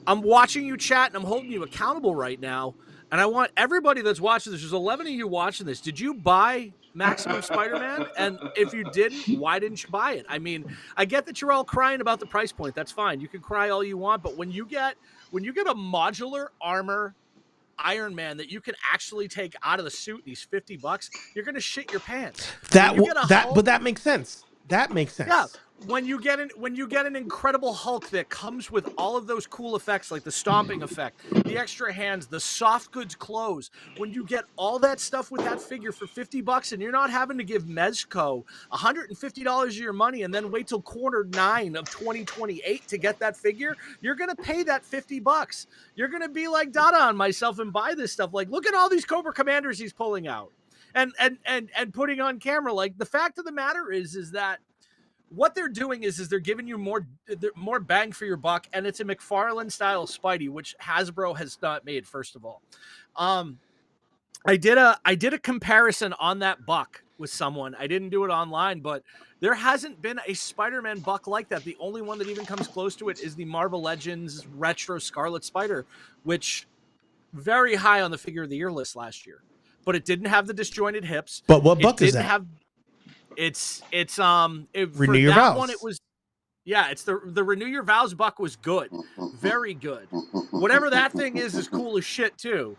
C: I'm watching you chat, and I'm holding you accountable right now. And I want everybody that's watching this, there's 11 of you watching this. Did you buy Maximum Spider-Man? And if you didn't, why didn't you buy it? I mean, I get that you're all crying about the price point. That's fine. You can cry all you want. But when you get a modular armor Iron Man that you can actually take out of the suit, these $50, you're gonna shit your pants.
A: But that makes sense. That makes sense.
C: Yeah, when you get an incredible Hulk that comes with all of those cool effects, like the stomping effect, the extra hands, the soft goods clothes. When you get all that stuff with that figure for $50, and you're not having to give Mezco $150 of your money and then wait till Q9 of 2028 to get that figure, you're gonna pay that $50. You're gonna be like Dada on myself and buy this stuff. Like, look at all these Cobra Commanders he's pulling out and putting on camera. Like, the fact of the matter is that what they're doing is they're giving you more bang for your buck, and it's a McFarlane style Spidey, which Hasbro has not made. First of all, I did a comparison on that buck with someone. I didn't do it online, but there hasn't been a Spider-Man buck like that. The only one that even comes close to it is the Marvel Legends Retro Scarlet Spider, which very high on the figure of the year list last year. But it didn't have the disjointed hips.
A: But what buck is that?
C: Renew Your Vows. One, it was, yeah, it's the Renew Your Vows buck was good, very good. Whatever that thing is cool as shit too.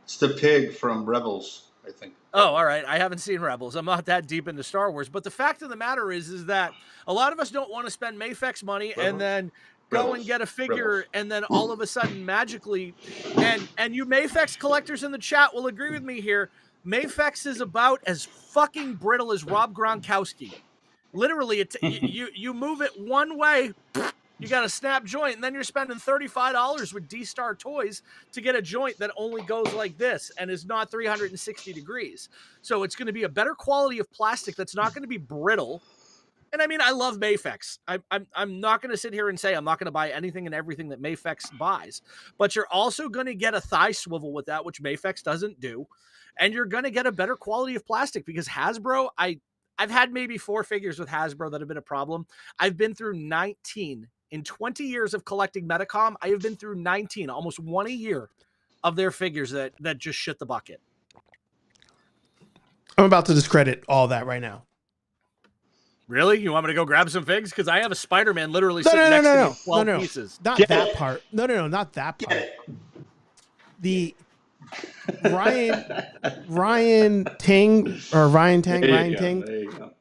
D: It's the pig from Rebels, I think.
C: Oh, all right. I haven't seen Rebels. I'm not that deep into Star Wars. But the fact of the matter is that a lot of us don't want to spend Mafex money and then go and get a figure and then all of a sudden magically, and you Mafex collectors in the chat will agree with me here. Mafex is about as fucking brittle as Rob Gronkowski. Literally, you move it one way, you got a snap joint, and then you're spending $35 with D-Star Toys to get a joint that only goes like this and is not 360 degrees. So it's going to be a better quality of plastic that's not going to be brittle. And I mean, I love Mafex. I'm not going to sit here and say I'm not going to buy anything and everything that Mafex buys, but you're also going to get a thigh swivel with that, which Mafex doesn't do. And you're going to get a better quality of plastic because Hasbro, I've had maybe 4 figures with Hasbro that have been a problem. I've been through 19. In 20 years of collecting Metacom, I have been through 19, almost 1 a year of their figures that just shit the bucket.
A: I'm about to discredit all that right now.
C: Really? You want me to go grab some figs? Because I have a Spider-Man literally sitting next to me, 12 pieces.
A: Not that part. No, not that part. The Ryan Ting.
D: There you go.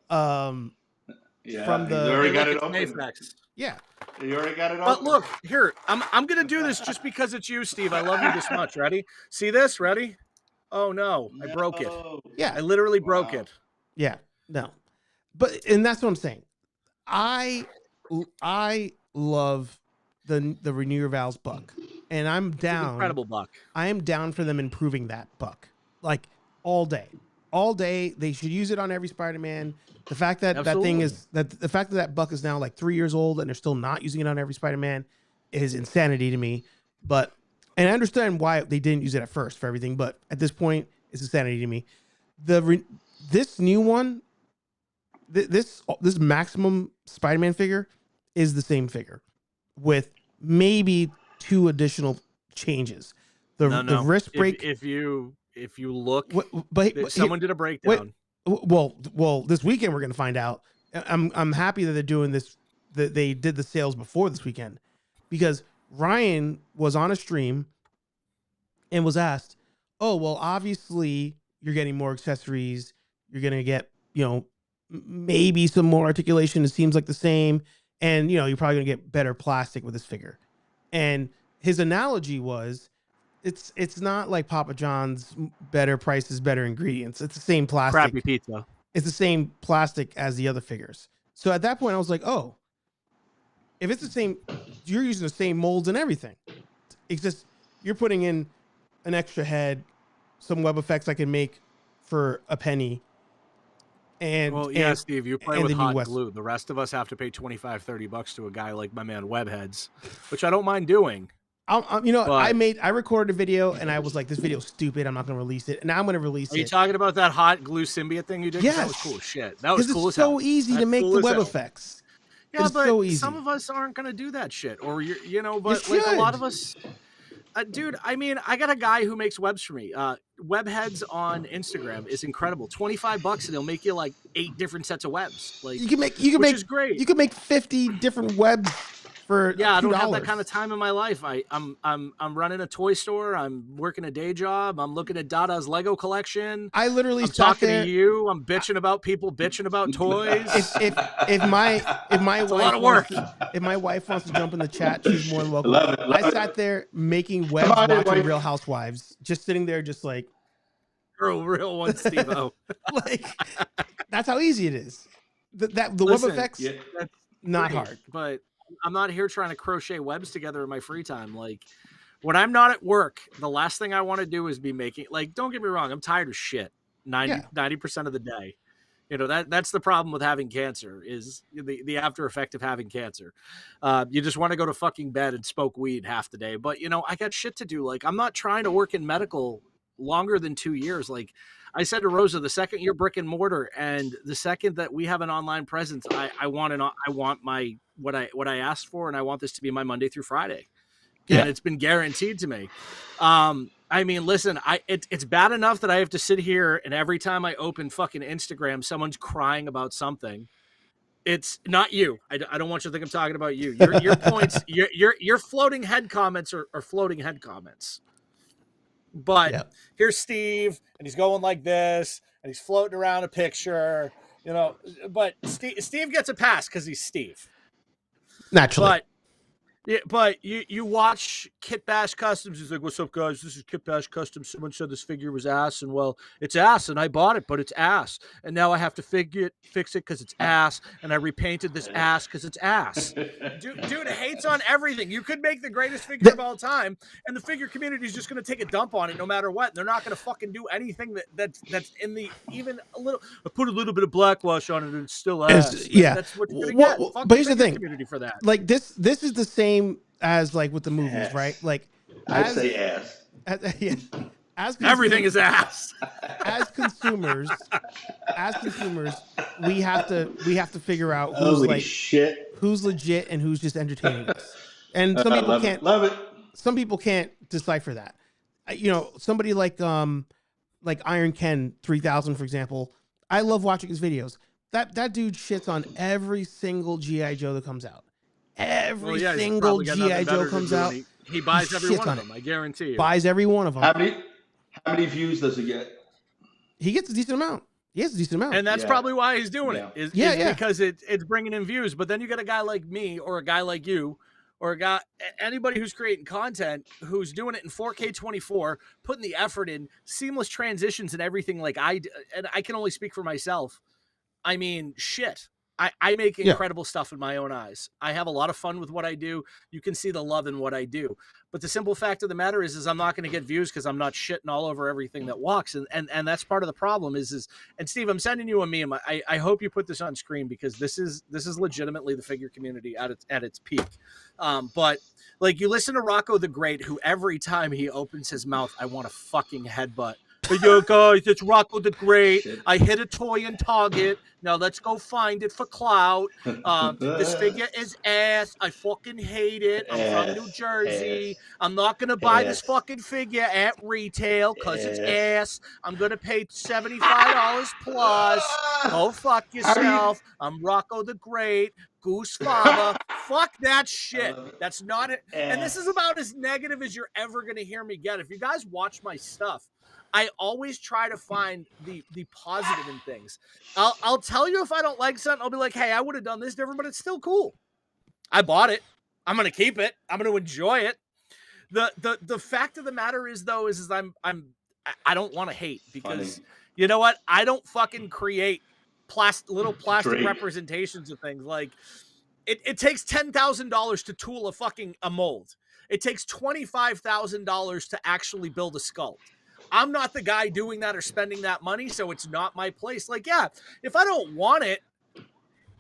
D: Yeah,
A: from the
D: you already got it open.
C: Mafex.
A: Yeah.
D: You already got it open.
C: But look, here, I'm gonna do this just because it's you, Steve. I love you this much. Ready? See this? Ready? Oh no, I broke it.
A: Yeah.
C: I literally broke it.
A: Yeah. No. And that's what I'm saying. I love the Renew Your Vows buck. and I'm down.
C: It's an incredible buck.
A: I am down for them improving that buck, like all day. They should use it on every Spider-Man. The fact that the fact that buck is now like 3 years old and they're still not using it on every Spider-Man is insanity to me. But and I understand why they didn't use it at first for everything, but at this point, it's insanity to me. This new one, this maximum Spider-Man figure is the same figure with maybe 2 additional changes. The wrist break.
C: If you look,
A: but
C: someone did a breakdown.
A: Well, this weekend we're gonna find out. I'm happy that they're doing this. That they did the sales before this weekend, because Ryan was on a stream and was asked, "Oh, well, obviously you're getting more accessories. You're gonna get, maybe some more articulation. It seems like the same, and you're probably gonna get better plastic with this figure." And his analogy was, it's not like Papa John's better prices, better ingredients. It's the same plastic.
C: Crappy pizza.
A: It's the same plastic as the other figures. So at that point, I was like, oh, if it's the same, you're using the same molds and everything. It's just you're putting in an extra head, some web effects I can make for a penny. And
C: Steve, you play with hot glue. The rest of us have to pay $25-$30 to a guy like my man Webheads, which I don't mind doing.
A: I recorded a video and I was like, this video's stupid. I'm not going to release it. And now I'm going to release it.
C: Are you talking about that hot glue symbiote thing you did?
A: Yes.
C: That was cool as shit. That was cool as
A: hell.
C: hell.
A: It's so easy to make the web effects.
C: Yeah,
A: it's
C: but
A: so easy.
C: Some of us aren't going to do that shit. Or, but
A: like
C: a lot of us... dude, I mean, I got a guy who makes webs for me. Webheads on Instagram is incredible. $25 and he'll make you like 8 different sets of webs. Like which is great.
A: You can make 50 different webs for $2.
C: I don't have that kind of time in my life. I'm running a toy store. I'm working a day job. I'm looking at Dada's Lego collection.
A: I literally
C: I'm talking to you. I'm bitching about people bitching about toys.
A: If my wife
C: a lot of work.
A: If my wife wants to jump in the chat, she's more than welcome.
D: Love it.
A: I sat there making webs, watching Real Housewives, just sitting there, just like
C: real one, Steve-O.
A: Like that's how easy it is. The web effects,
C: that's
A: not
C: great,
A: hard.
C: But I'm not here trying to crochet webs together in my free time. Like when I'm not at work, the last thing I want to do is be making, like, don't get me wrong, I'm tired of shit 90% of the day. That's the problem with having cancer is the after effect of having cancer. You just want to go to fucking bed and smoke weed half the day. But, I got shit to do. Like, I'm not trying to work in medical longer than 2 years. Like I said to Rosa, the second you're brick and mortar and the second that we have an online presence, I want my, what I asked for. And I want this to be my Monday through Friday. Yeah. And it's been guaranteed to me. I mean, listen, it's bad enough that I have to sit here and every time I open fucking Instagram, someone's crying about something. It's not you. I don't want you to think I'm talking about you. Your points, your floating head comments are floating head comments. But here's Steve, and he's going like this, and he's floating around a picture, But Steve gets a pass because he's Steve.
A: Naturally.
C: But you watch Kit Bash Customs. He's like, "What's up, guys? This is Kit Bash Customs. Someone said this figure was ass, and well, it's ass, and I bought it, but it's ass, and now I have to fix it because it's ass, and I repainted this ass because it's ass." Dude hates on everything. You could make the greatest figure of all time, and the figure community is just going to take a dump on it no matter what. They're not going to fucking do anything that's in the even a little. I put a little bit of blackwash on it, and it's still ass. That's what you're going to get. Fuck
A: but here's the thing.
C: Community for that.
A: Like this is the same as like with the movies, right? Like
D: I'd say ass.
A: As
C: everything is ass.
A: As consumers, we have to figure out who's legit and who's just entertaining us. And some people can't
D: love it.
A: Some people can't decipher that. Somebody like Iron Ken 3000, for example. I love watching his videos. That dude shits on every single G.I. Joe that comes out. Every single G.I. Joe comes out.
C: He buys every one of them. I guarantee you.
A: Buys every one of them.
D: How many views does he get?
A: He gets a decent amount.
C: And that's probably why he's doing it. Is because it's bringing in views. But then you got a guy like me or a guy like you or anybody who's creating content who's doing it in 4K 24, putting the effort in, seamless transitions and everything like and I can only speak for myself. I mean, shit. I make incredible stuff in my own eyes. I have a lot of fun with what I do. You can see the love in what I do. But the simple fact of the matter is I'm not going to get views because I'm not shitting all over everything that walks. And that's part of the problem is, and Steve, I'm sending you a meme. I hope you put this on screen because this is legitimately the figure community at its peak. But like you listen to Rocco the Great, who every time he opens his mouth, I want to fucking headbutt. But yo guys, it's Rocco the Great. I hit a toy in Target. Now let's go find it for clout. This figure is ass. I fucking hate it. I'm from New Jersey. I'm not going to buy this fucking figure at retail because it's ass. I'm going to pay $75 plus. Go fuck yourself. I'm Rocco the Great. Goose Fava. Fuck that shit. That's not it. And this is about as negative as you're ever going to hear me get. If you guys watch my stuff, I always try to find the positive in things. I'll tell you if I don't like something, I'll be like, hey, I would have done this different, but it's still cool. I bought it. I'm gonna keep it. I'm gonna enjoy it. The fact of the matter is though, is I don't want to hate because you know what? I don't fucking create little plastic representations of things. Like it takes $10,000 to tool a mold. It takes $25,000 to actually build a sculpt. I'm not the guy doing that or spending that money, so it's not my place. Like, yeah, if I don't want it,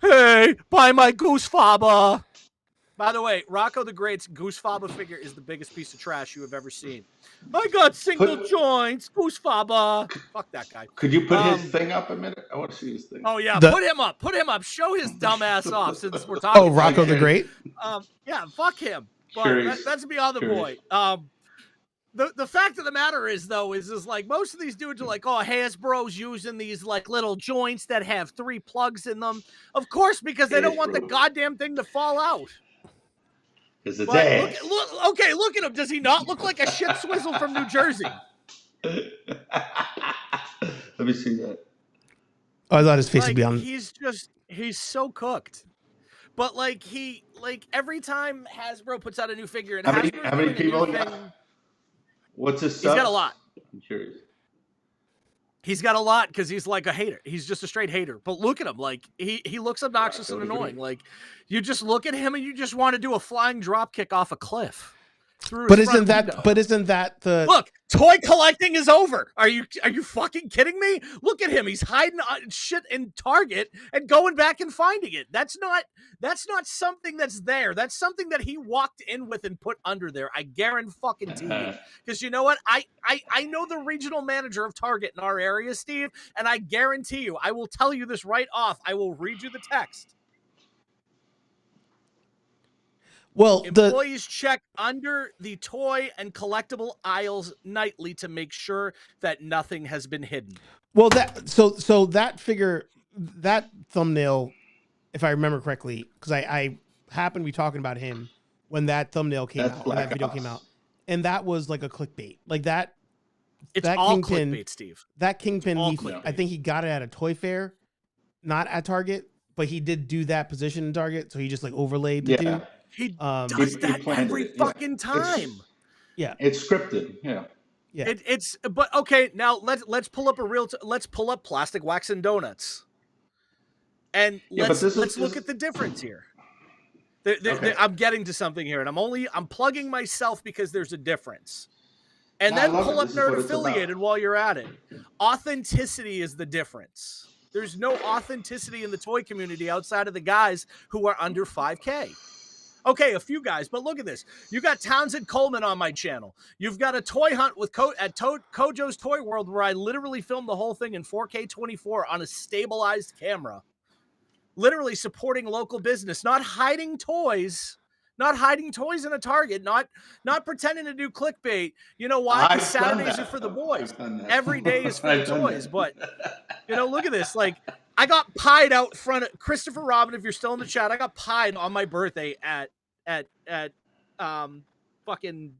C: hey, buy my Goose Faba. By the way, Rocco the Great's Goose Faba figure is the biggest piece of trash you have ever seen. I got single joints, Goose Faba. Fuck that guy.
D: Could you put his thing up a minute? I want to see his thing.
C: Oh, yeah, put him up. Put him up. Show his dumb ass off since we're talking
A: about Rocco the Great?
C: Yeah, fuck him. But that's beyond the point. The fact of the matter is, though, is like most of these dudes are like, oh, Hasbro's using these like little joints that have 3 plugs in them. Of course, because they don't want the goddamn thing to fall out.
D: Because it's ass.
C: Look at him. Does he not look like a shit swizzle from New Jersey?
D: Let me see that.
A: Oh, I thought his face would be on.
C: He's so cooked. But every time Hasbro puts out a new figure, and
D: how many people got? What's his stuff?
C: He's got a lot.
D: I'm curious.
C: He's got a lot because he's like a hater. He's just a straight hater. But look at him. Like he looks obnoxious and annoying. Like you just look at him and you just want to do a flying drop kick off a cliff.
A: But isn't that the
C: look? Toy collecting is over. Are you fucking kidding me? Look at him. He's hiding shit in Target and going back and finding it. That's not something that's there. That's something that he walked in with and put under there. I guarantee fucking you. Because you know what? I know the regional manager of Target in our area, Steve, and I guarantee you, I will tell you this right off. I will read you the text.
A: Well,
C: employees check under the toy and collectible aisles nightly to make sure that nothing has been hidden.
A: Well, so that figure, that thumbnail, if I remember correctly, because I happened to be talking about him when that thumbnail came out, when that video came out, and that was like a clickbait, like that.
C: It's
A: that
C: all
A: Kingpin,
C: clickbait, Steve.
A: That Kingpin, I think he got it at a toy fair, not at Target, but he did do that position in Target, so he just like overlaid the two.
C: He does that every fucking time.
D: It's scripted. Yeah.
C: But okay. Now let's pull up let's pull up Plastic Wax and Donuts, and let's look at the difference here. I'm getting to something here, and I'm plugging myself because there's a difference. And then pull up Nerd Affiliated while you're at it. Authenticity is the difference. There's no authenticity in the toy community outside of the guys who are under 5K. Okay, a few guys, but look at this. You got Townsend Coleman on my channel. You've got a toy hunt with Kojo's Toy World where I literally filmed the whole thing in 4K 24 on a stabilized camera. Literally supporting local business, not hiding toys in a Target, not pretending to do clickbait. You know why? Because Saturdays are for the boys. Every day is for the toys. But, look at this. Like, I got pied out front of Christopher Robin. If you're still in the chat, I got pied on my birthday at fucking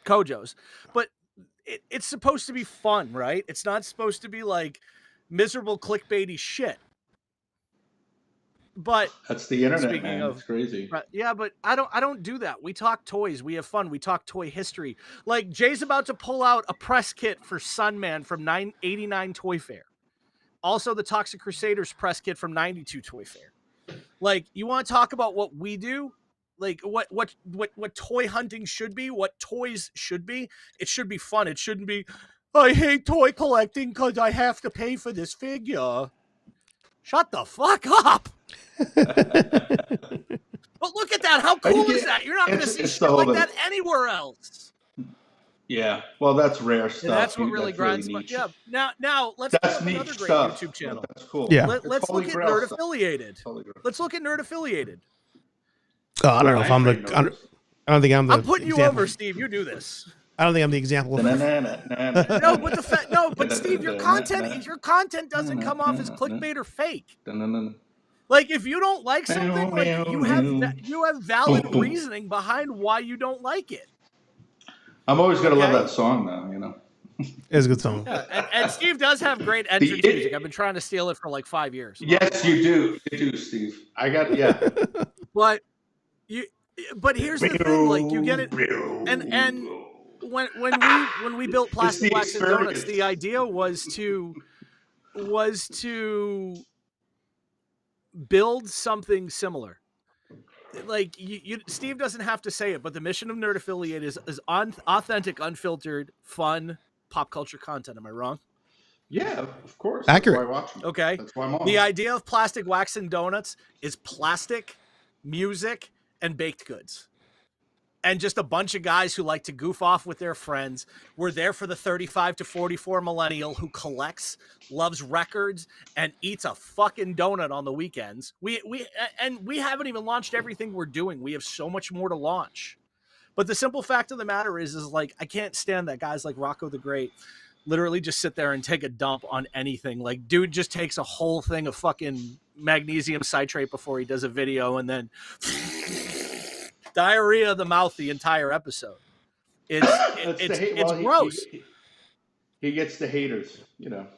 C: Kojo's. But it's supposed to be fun, right? It's not supposed to be like miserable clickbaity shit. But
D: that's the internet, man. It's crazy.
C: Yeah, but I don't do that. We talk toys. We have fun. We talk toy history. Like Jay's about to pull out a press kit for Sunman from 89 Toy Fair. Also, the Toxic Crusaders press kit from 92 Toy Fair. Like, you want to talk about what we do? Like, what toy hunting should be, what toys should be? It should be fun. It shouldn't be, I hate toy collecting because I have to pay for this figure. Shut the fuck up. But look at that. How cool is that? You're not going to see shit like that anywhere else.
D: Yeah. Well, that's rare stuff.
C: And that's what really grinds my... Yeah. Now let's look at another great
D: stuff.
C: YouTube channel.
D: That's cool.
A: Yeah.
C: Let's look at Nerd Affiliated. Let's look at Nerd Affiliated.
A: Oh, I don't know if I'm the... I don't think I'm the...
C: I'm putting you over, Steve. You do this.
A: I don't think I'm the example.
C: But Steve, your content doesn't come off as clickbait or fake. Like, if you don't like something, like, you have valid reasoning behind why you don't like it.
D: I'm always gonna love that song, though. You know,
A: it's a good song.
C: Yeah, and Steve does have great entrance music. I've been trying to steal it for like 5 years.
D: Yes, you do. You do, Steve. But
C: here's the thing: like, you get it, and when we built Plastic Wax and Donuts, the idea was to build something similar. Like, Steve doesn't have to say it, but the mission of Nerd Affiliate is authentic, unfiltered, fun pop culture content. Am I wrong?
D: Yeah, of course.
A: Accurate.
D: That's why I watch them.
C: Okay.
D: That's why I'm on.
C: The idea of Plastic Wax and Donuts is plastic, music, and baked goods. And just a bunch of guys who like to goof off with their friends. We're there for the 35 to 44 millennial who collects, loves records, and eats a fucking donut on the weekends. We haven't even launched everything we're doing. We have so much more to launch. But the simple fact of the matter is like, I can't stand that guys like Rocco the Great literally just sit there and take a dump on anything. Like, dude just takes a whole thing of fucking magnesium citrate before he does a video and then... diarrhea of the mouth the entire episode. It's gross.
D: He gets the haters, you know.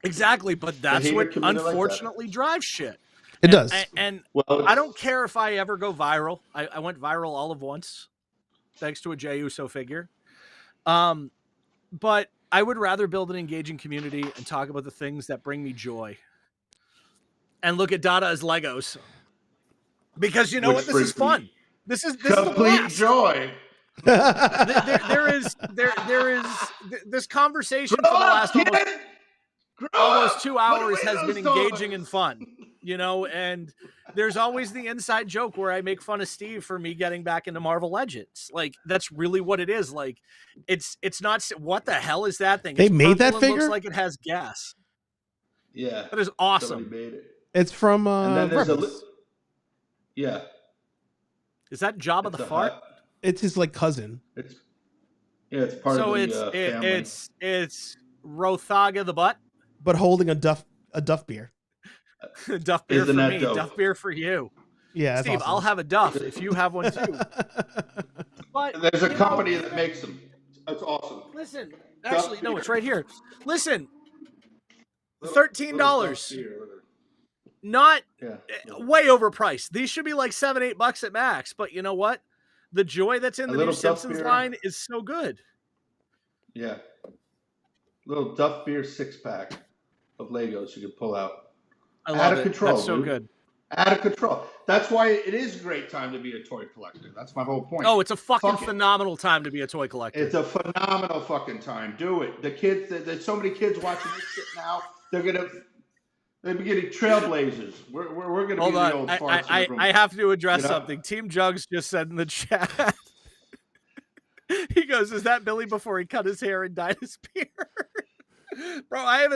C: Exactly, but that's what unfortunately drives shit.
A: It does.
C: And I don't care if I ever go viral. I went viral all of once, thanks to a Jey Uso figure. But I would rather build an engaging community and talk about the things that bring me joy. And look at Dada as Legos. Because you know what? This is fun. This is
D: complete joy.
C: There is this conversation for the last almost 2 hours has been engaging and fun, you know, and there's always the inside joke where I make fun of Steve for me getting back into Marvel Legends. Like, that's really what it is. Like, it's not, what the hell is that thing?
A: They made that figure?
C: It looks like it has gas.
D: Yeah.
C: That is awesome.
D: Made it.
A: It's from
D: yeah.
C: Is that Jabba the Fart?
A: It's his like cousin.
D: It's part of the family.
C: It's Rothaga the Butt,
A: but holding a duff beer.
C: Duff beer for me. Dope? Duff beer for you.
A: Yeah,
C: Steve,
A: awesome.
C: I'll have a Duff if you have one too. But
D: there's a company that makes them. That's awesome.
C: Listen, actually, no, it's right here. Listen, $13. Not way overpriced. These should be like $7-8 at max. But you know what? The joy that's in the new Simpsons line is so good.
D: Yeah. Little Duff Beer 6-pack of Legos you could pull out.
C: I love it.
D: Control,
C: that's so good.
D: Out of control. That's why it is a great time to be a toy collector. That's my whole point.
C: Oh, it's a fucking phenomenal time to be a toy collector.
D: It's a phenomenal fucking time. Do it. The kids, there's so many kids watching this shit now. They're be getting trailblazers. We're going to be the old farts.
C: I have to address something. Team Jugs just said in the chat. He goes, "Is that Billy before he cut his hair and dyed his beard?" Bro, I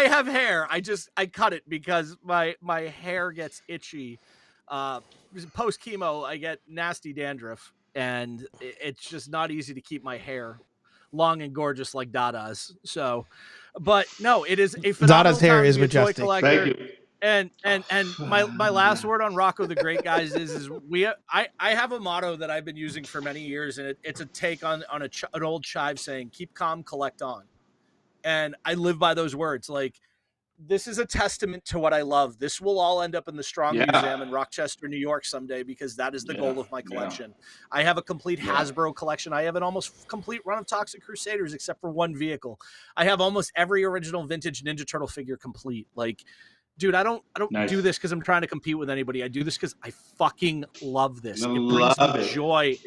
C: have hair. I cut it because my hair gets itchy. Post chemo, I get nasty dandruff, and it's just not easy to keep my hair long and gorgeous like Dada's. So. But no, it is a phenomenal
A: Dada's hair is majestic.
D: Thank you.
C: And my last word on Rocco the Great, guys, is I have a motto that I've been using for many years, and it's a take on an old chive saying, "Keep calm, collect on," and I live by those words. Like, this is a testament to what I love. This will all end up in the Strong Museum in Rochester, New York someday, because that is the goal of my collection. I have a complete Hasbro collection. I have an almost complete run of Toxic Crusaders, except for one vehicle. I have almost every original vintage Ninja Turtle figure complete. Like, dude, I don't do this because I'm trying to compete with anybody. I do this because I fucking love this. It brings me joy.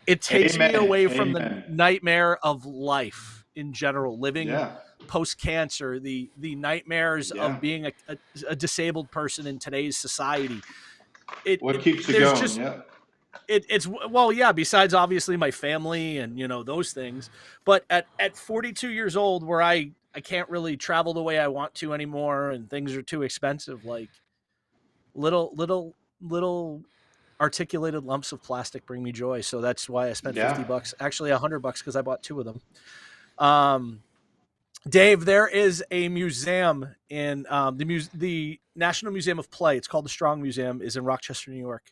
C: It takes me away from the nightmare of life in general, living post-cancer, the nightmares of being a disabled person in today's society.
D: What keeps you going?
C: It's well, yeah, besides obviously my family and, you know, those things. But at 42 years old, where I can't really travel the way I want to anymore and things are too expensive, like little articulated lumps of plastic bring me joy. So that's why I spent $50, actually $100, because I bought 2 of them. Dave, there is a museum in the National Museum of Play. It's called the Strong Museum, is in Rochester, New York.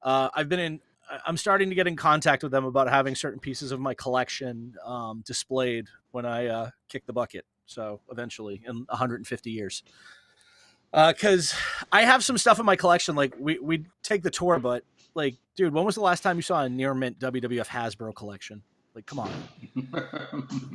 C: I'm starting to get in contact with them about having certain pieces of my collection displayed when I kick the bucket. So eventually, in 150 years, because I have some stuff in my collection. Like we take the tour, but like, dude, when was the last time you saw a near mint WWF Hasbro collection? Like, come on.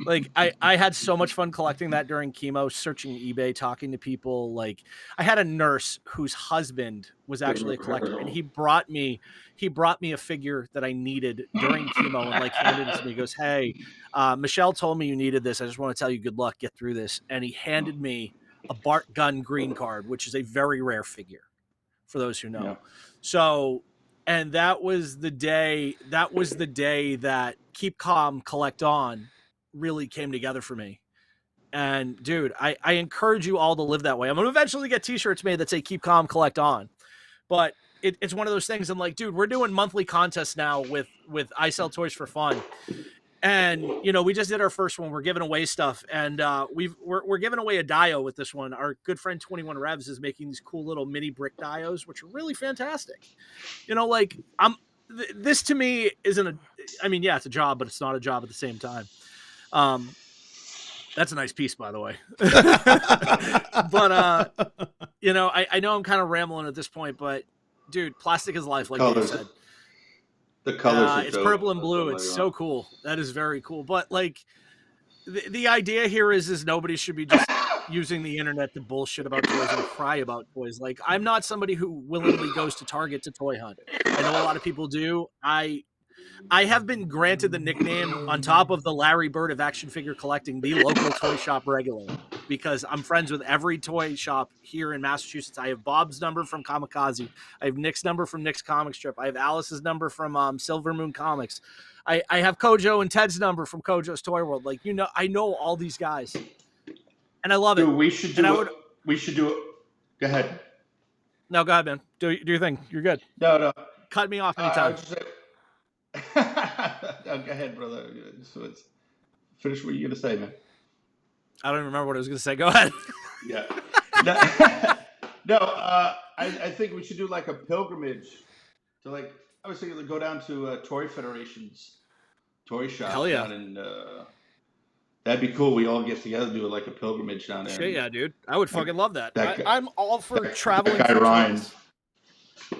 C: Like, I had so much fun collecting that during chemo, searching eBay, talking to people. Like, I had a nurse whose husband was actually a collector, and he brought me a figure that I needed during chemo, and like handed it to me. He goes, "Hey, Michelle told me you needed this. I just want to tell you good luck. Get through this." And he handed me a Bart Gunn green card, which is a very rare figure, for those who know. Yeah. So, and that was the day that Keep Calm, Collect On really came together for me. And dude, I encourage you all to live that way. I'm going to eventually get t-shirts made that say Keep Calm, Collect On. But it's one of those things. I'm like, dude, we're doing monthly contests now with I Sell Toys for Fun. And, you know, we just did our first one. We're giving away stuff. And we're giving away a dio with this one. Our good friend 21 Revs is making these cool little mini brick dios, which are really fantastic. You know, like, this to me isn't a, I mean, yeah, it's a job, but it's not a job at the same time. That's a nice piece, by the way. But, you know, I know I'm kind of rambling at this point, but dude, plastic is life, like you said.
D: The colors,
C: it's purple and blue. It's so cool. That is very cool. But like, the idea here is nobody should be just using the internet to bullshit about toys and cry about toys. Like, I'm not somebody who willingly goes to Target to toy hunt. I know a lot of people do. I have been granted the nickname, on top of the Larry Bird of action figure collecting, the local toy shop regular, because I'm friends with every toy shop here in Massachusetts. I have Bob's number from Kamikaze. I have Nick's number from Nick's Comic Strip. I have Alice's number from Silver Moon Comics. I have Kojo and Ted's number from Kojo's Toy World. Like, you know, I know all these guys, and I love it.
D: We should do it. We should do it. Go ahead.
C: No, go ahead, man. Do your thing. You're good.
D: No.
C: Cut me off anytime.
D: No, go ahead, brother. So finish what you're gonna say, man.
C: I don't even remember what I was gonna say. Go ahead.
D: Yeah. No. I think we should do like a pilgrimage to, like, I was thinking to go down to Toy Federation's toy shop.
C: Hell yeah.
D: Down in, that'd be cool. We all get together, do like a pilgrimage down there.
C: Shit, yeah, dude. I would fucking love that. I'm all for traveling.
D: That guy Ryan.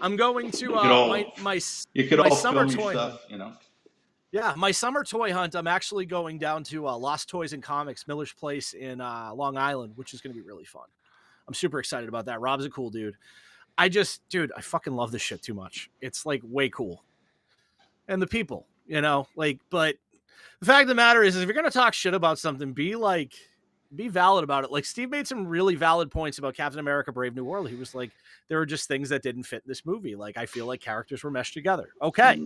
C: I'm going to my summer toy
D: stuff, you know.
C: Yeah, my summer toy hunt. I'm actually going down to Lost Toys and Comics, Miller's Place in Long Island, which is going to be really fun. I'm super excited about that. Rob's a cool dude. I fucking love this shit too much. It's like way cool. And the people, you know, like, but the fact of the matter is if you're going to talk shit about something, be valid about it. Like, Steve made some really valid points about Captain America Brave New World. He was like, there were just things that didn't fit in this movie. Like, I feel like characters were meshed together. Okay.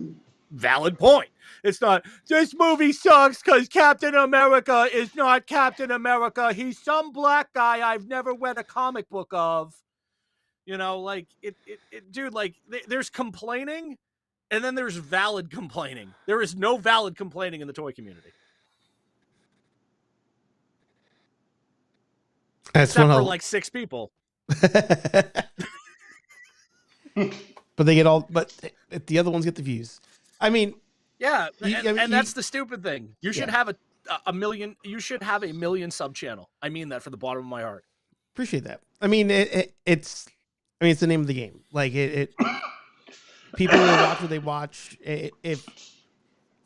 C: Valid point. It's not, this movie sucks because Captain America is not Captain America. He's some black guy I've never read a comic book of. You know, like, dude, like, there's complaining and then there's valid complaining. There is no valid complaining in the toy community.
A: That's
C: except for like 6 people.
A: But they get all, but the other ones get the views. I mean,
C: yeah, and that's the stupid thing. You should have a million. You should have a million sub channel. I mean that for the bottom of my heart.
A: Appreciate that. I mean, it's the name of the game. Like people will watch what they watch. If,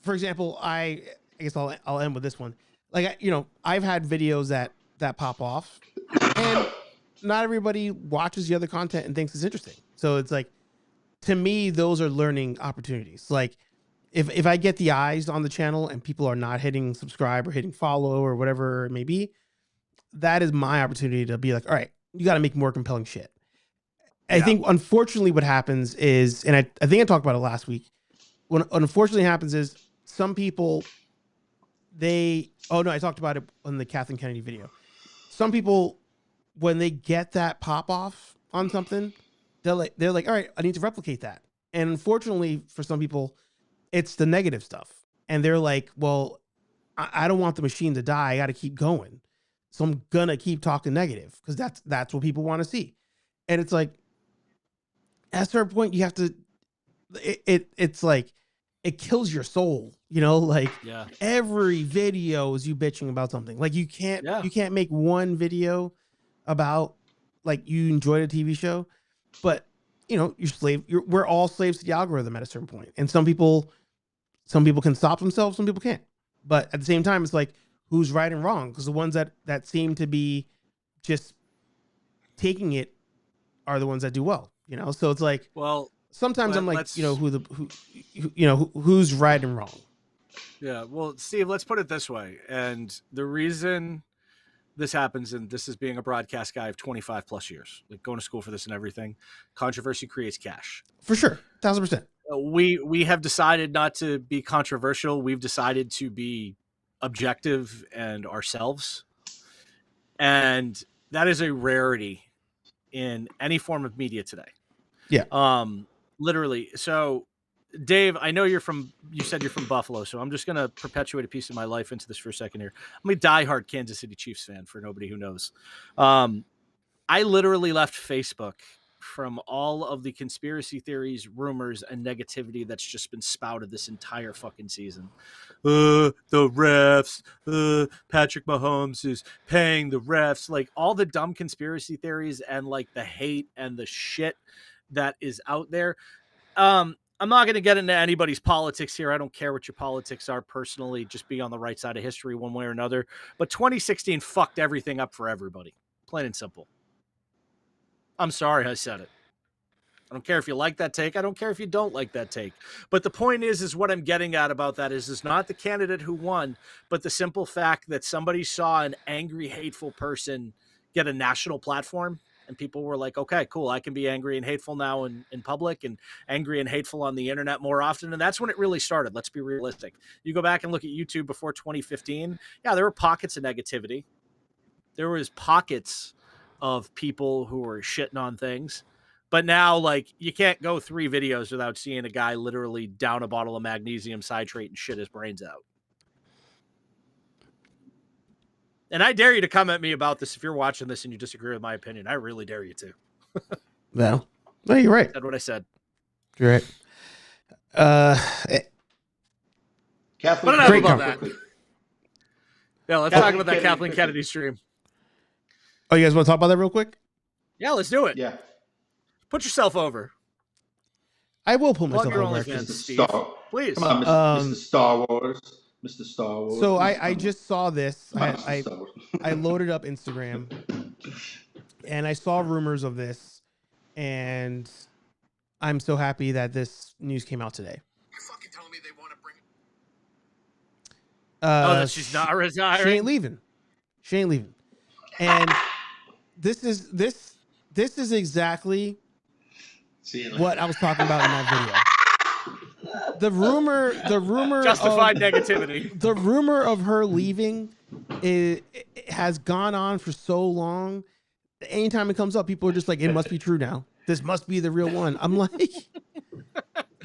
A: for example, I guess I'll end with this one. Like, I've had videos that pop off, and not everybody watches the other content and thinks it's interesting. So it's like, to me, those are learning opportunities. Like, if I get the eyes on the channel and people are not hitting subscribe or hitting follow or whatever it may be, that is my opportunity to be like, all right, you got to make more compelling shit. I think, unfortunately, what happens is, and I think I talked about it last week, what unfortunately happens is some people, I talked about it on the Kathleen Kennedy video. Some people, when they get that pop off on something, they're like, all right, I need to replicate that. And unfortunately, for some people, it's the negative stuff. And they're like, well, I don't want the machine to die. I got to keep going. So I'm going to keep talking negative because that's what people want to see. And it's like, at a certain point, you have to, it's like, it kills your soul, like every video is you bitching about something. Like you can't make one video about like you enjoyed a TV show, but we're all slaves to the algorithm at a certain point. And some people can stop themselves, some people can't. But at the same time, it's like, who's right and wrong? Because the ones that seem to be just taking it are the ones that do well, So it's like, well, sometimes I'm like, who's right and wrong.
E: Yeah. Well, Steve, let's put it this way. And the reason this happens, and this is being a broadcast guy of 25 plus years, like going to school for this and everything, controversy creates cash.
A: For sure. 1000%.
E: We have decided not to be controversial. We've decided to be objective and ourselves. And that is a rarity in any form of media today.
A: Yeah.
E: Literally. So Dave, I know you said you're from Buffalo, so I'm just going to perpetuate a piece of my life into this for a second here. I'm a diehard Kansas City Chiefs fan, for nobody who knows. I literally left Facebook from all of the conspiracy theories, rumors, and negativity that's just been spouted this entire fucking season. The refs, Patrick Mahomes is paying the refs, like all the dumb conspiracy theories and like the hate and the shit that is out there. I'm not going to get into anybody's politics here. I don't care what your politics are personally. Just be on the right side of history one way or another. But 2016 fucked everything up for everybody. Plain and simple. I'm sorry I said it. I don't care if you like that take. I don't care if you don't like that take. But the point is what I'm getting at about that is not the candidate who won, but the simple fact that somebody saw an angry, hateful person get a national platform. And people were like, okay, cool. I can be angry and hateful now in public and angry and hateful on the internet more often. And that's when it really started. Let's be realistic. You go back and look at YouTube before 2015. Yeah, there were pockets of negativity. There was pockets of people who were shitting on things. But now, like, you can't go 3 videos without seeing a guy literally down a bottle of magnesium citrate and shit his brains out. And I dare you to come at me about this if you're watching this and you disagree with my opinion. I really dare you to.
A: No, you're right.
E: That's what I said.
A: You're right.
D: Kathleen,
E: but enough
A: great
E: about
A: comment.
E: that. Yeah, let's talk about that Kathleen Kennedy stream.
A: Oh, you guys want to talk about that real quick?
E: Yeah, let's do it.
D: Yeah.
E: Put yourself over.
A: I will pull
E: Plug
A: myself
E: your
A: over.
E: OnlyFans,
D: Mr.
E: Steve.
D: Star.
E: Please.
D: Come on, Mr. Star Wars. Mr. Star Wars.
A: So I just saw this.
D: Mr. Star Wars.
A: I loaded up Instagram and I saw rumors of this, and I'm so happy that this news came out today.
B: You fucking telling me they want to bring
E: that she's not retiring?
A: She ain't leaving. And this is exactly what I was talking about in that video. The rumor
E: justified
A: of,
E: negativity.
A: The rumor of her leaving it has gone on for so long. Anytime it comes up, people are just like, it must be true now. This must be the real one. I'm like,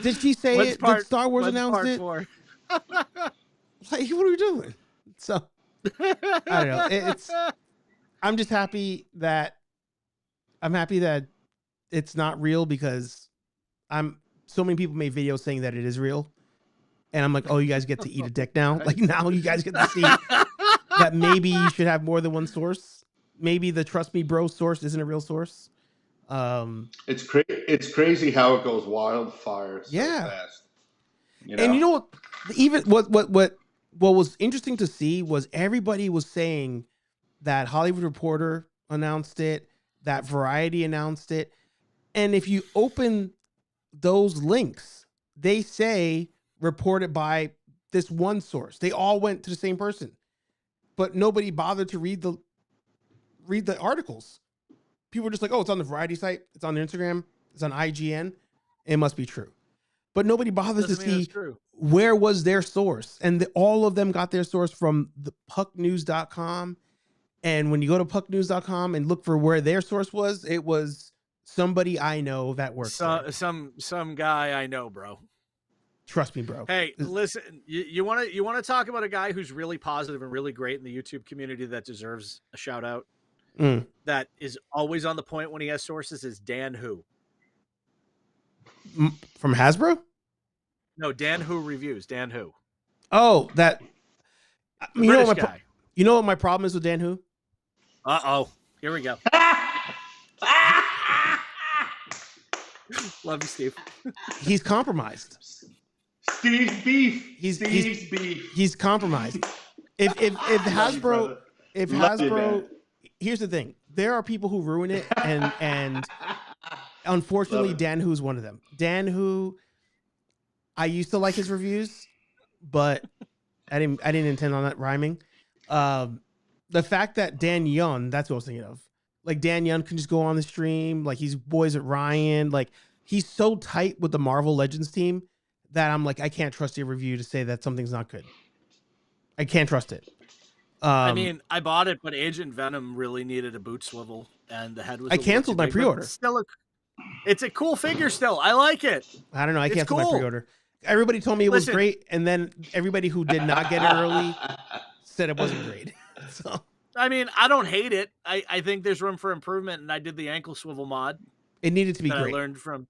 A: did she say it? Did Star Wars announce it? Like, what are we doing? So I don't know. I'm just happy that it's not real, because so many people made videos saying that it is real. And I'm like, oh, you guys get to eat a dick now? Like, now you guys get to see that maybe you should have more than one source. maybe the Trust Me Bro source isn't a real source.
D: It's crazy how it goes wildfire so fast.
A: And you know what? Even what was interesting to see was everybody was saying that Hollywood Reporter announced it, that Variety announced it, and if you open those links, they say reported by this one source. They all went to the same person, but nobody bothered to read the articles. People were just like, "Oh, it's on the Variety site. It's on their Instagram. It's on IGN. It must be true." But nobody bothers to see where was their source, and all of them got their source from the pucknews.com. And when you go to pucknews.com and look for where their source was, it was somebody I know that works there.
E: Some guy I know, bro.
A: Trust me, bro.
E: Hey, listen, you want to talk about a guy who's really positive and really great in the YouTube community that deserves a shout out? That is always on the point when he has sources is Dan Who.
A: From Hasbro?
E: No, Dan Who Reviews. Dan Who.
A: Oh, that.
E: You know what guy.
A: You know what my problem is with Dan Who?
E: Uh-oh. Here we go. Love you, Steve.
A: He's compromised.
D: Steve's beef.
A: He's
D: beef.
A: He's compromised. If Hasbro, here's the thing: there are people who ruin it, and unfortunately, Dan Who's one of them. Dan Who, I used to like his reviews, but I didn't intend on that rhyming. The fact that Dan Yun, that's what I was thinking of. Like Dan Yun can just go on the stream, like he's boys at Ryan, like he's so tight with the Marvel Legends team that I'm like, I can't trust your review to say that something's not good. I can't trust it.
E: I mean, I bought it, but Agent Venom really needed a boot swivel, and the head was.
A: I canceled my pre-order.
E: It's a cool figure still. I like it.
A: I don't know. I canceled my pre-order. Everybody told me it was great, and then everybody who did not get it early said it wasn't great. So
E: I mean, I don't hate it. I think there's room for improvement, and I did the ankle swivel mod.
A: It needed to be great.
E: I learned from.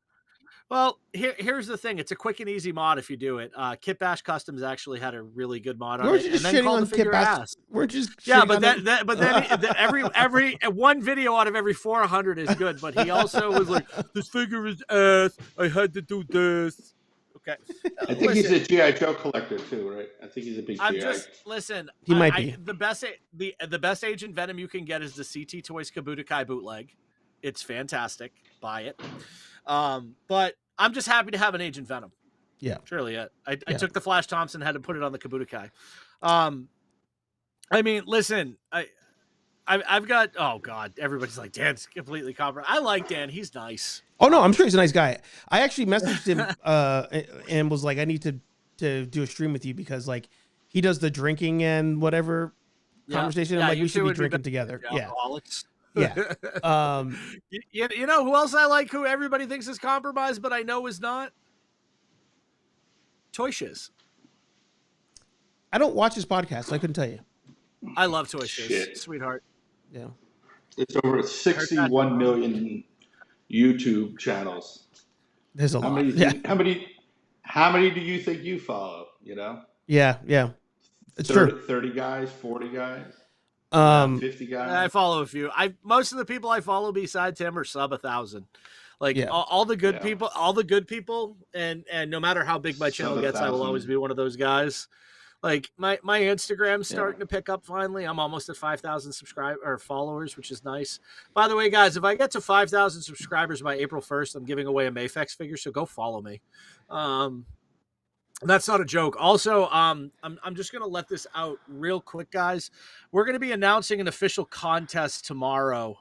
E: Well, here's the thing. It's a quick and easy mod if you do it. Kit Bash Customs actually had a really good mod on it.
A: And then called the figure ass. We're just
E: but then every one video out of every 400 is good. But he also was like, this figure is ass. I had to do this. Okay.
D: I think he's a G.I. Joe collector too, right? I think he's a big G.I.
E: Listen.
A: He might be.
E: The best Agent Venom you can get is the CT Toys Kabutokai bootleg. It's fantastic. Buy it. But I'm just happy to have an Agent Venom.
A: Yeah.
E: Surely. I took the Flash Thompson, had to put it on the Kabutokai. I mean, listen, I've got, oh God, everybody's like, Dan's completely compromised. I like Dan. He's nice.
A: Oh no, I'm sure he's a nice guy. I actually messaged him and was like, I need to do a stream with you because like he does the drinking and whatever conversation. I'm like, we should be drinking together. Yeah.
E: Alcoholics.
A: Yeah.
E: You know who else I like who everybody thinks is compromised, but I know is not? Toy Shiz.
A: I don't watch his podcast, so I couldn't tell you.
E: I love Toy Shiz, sweetheart.
A: Yeah.
D: It's over 61 million YouTube channels.
A: There's a lot.
D: How many do you think you follow? You know?
A: Yeah. It's
D: 30 guys, 40 guys. 50 guys.
E: I follow a few. Most of the people I follow besides him are sub 1,000. Like all the good people, and no matter how big my channel gets, I will always be one of those guys. Like my Instagram's starting to pick up finally. I'm almost at 5,000 followers, which is nice. By the way, guys, if I get to 5,000 subscribers by April 1st, I'm giving away a Mayfex figure, so go follow me. That's not a joke. Also, I'm just going to let this out real quick, guys. We're going to be announcing an official contest tomorrow.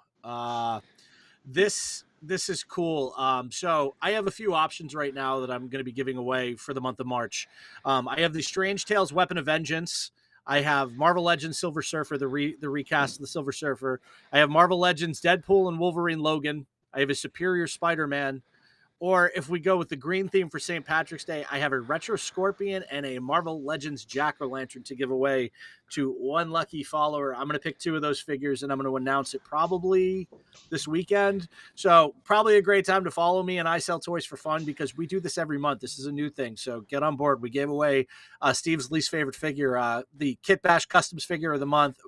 E: This is cool. So I have a few options right now that I'm going to be giving away for the month of March. I have the Strange Tales Weapon of Vengeance. I have Marvel Legends Silver Surfer, the recast of the Silver Surfer. I have Marvel Legends Deadpool and Wolverine Logan. I have a Superior Spider-Man. Or if we go with the green theme for St. Patrick's Day, I have a Retro Scorpion and a Marvel Legends Jack-O-Lantern to give away to one lucky follower. I'm going to pick two of those figures, and I'm going to announce it probably this weekend. So probably a great time to follow me and I Sell Toys for Fun because we do this every month. This is a new thing, so get on board. We gave away Steve's least favorite figure, the Kit Bash Customs figure of the month,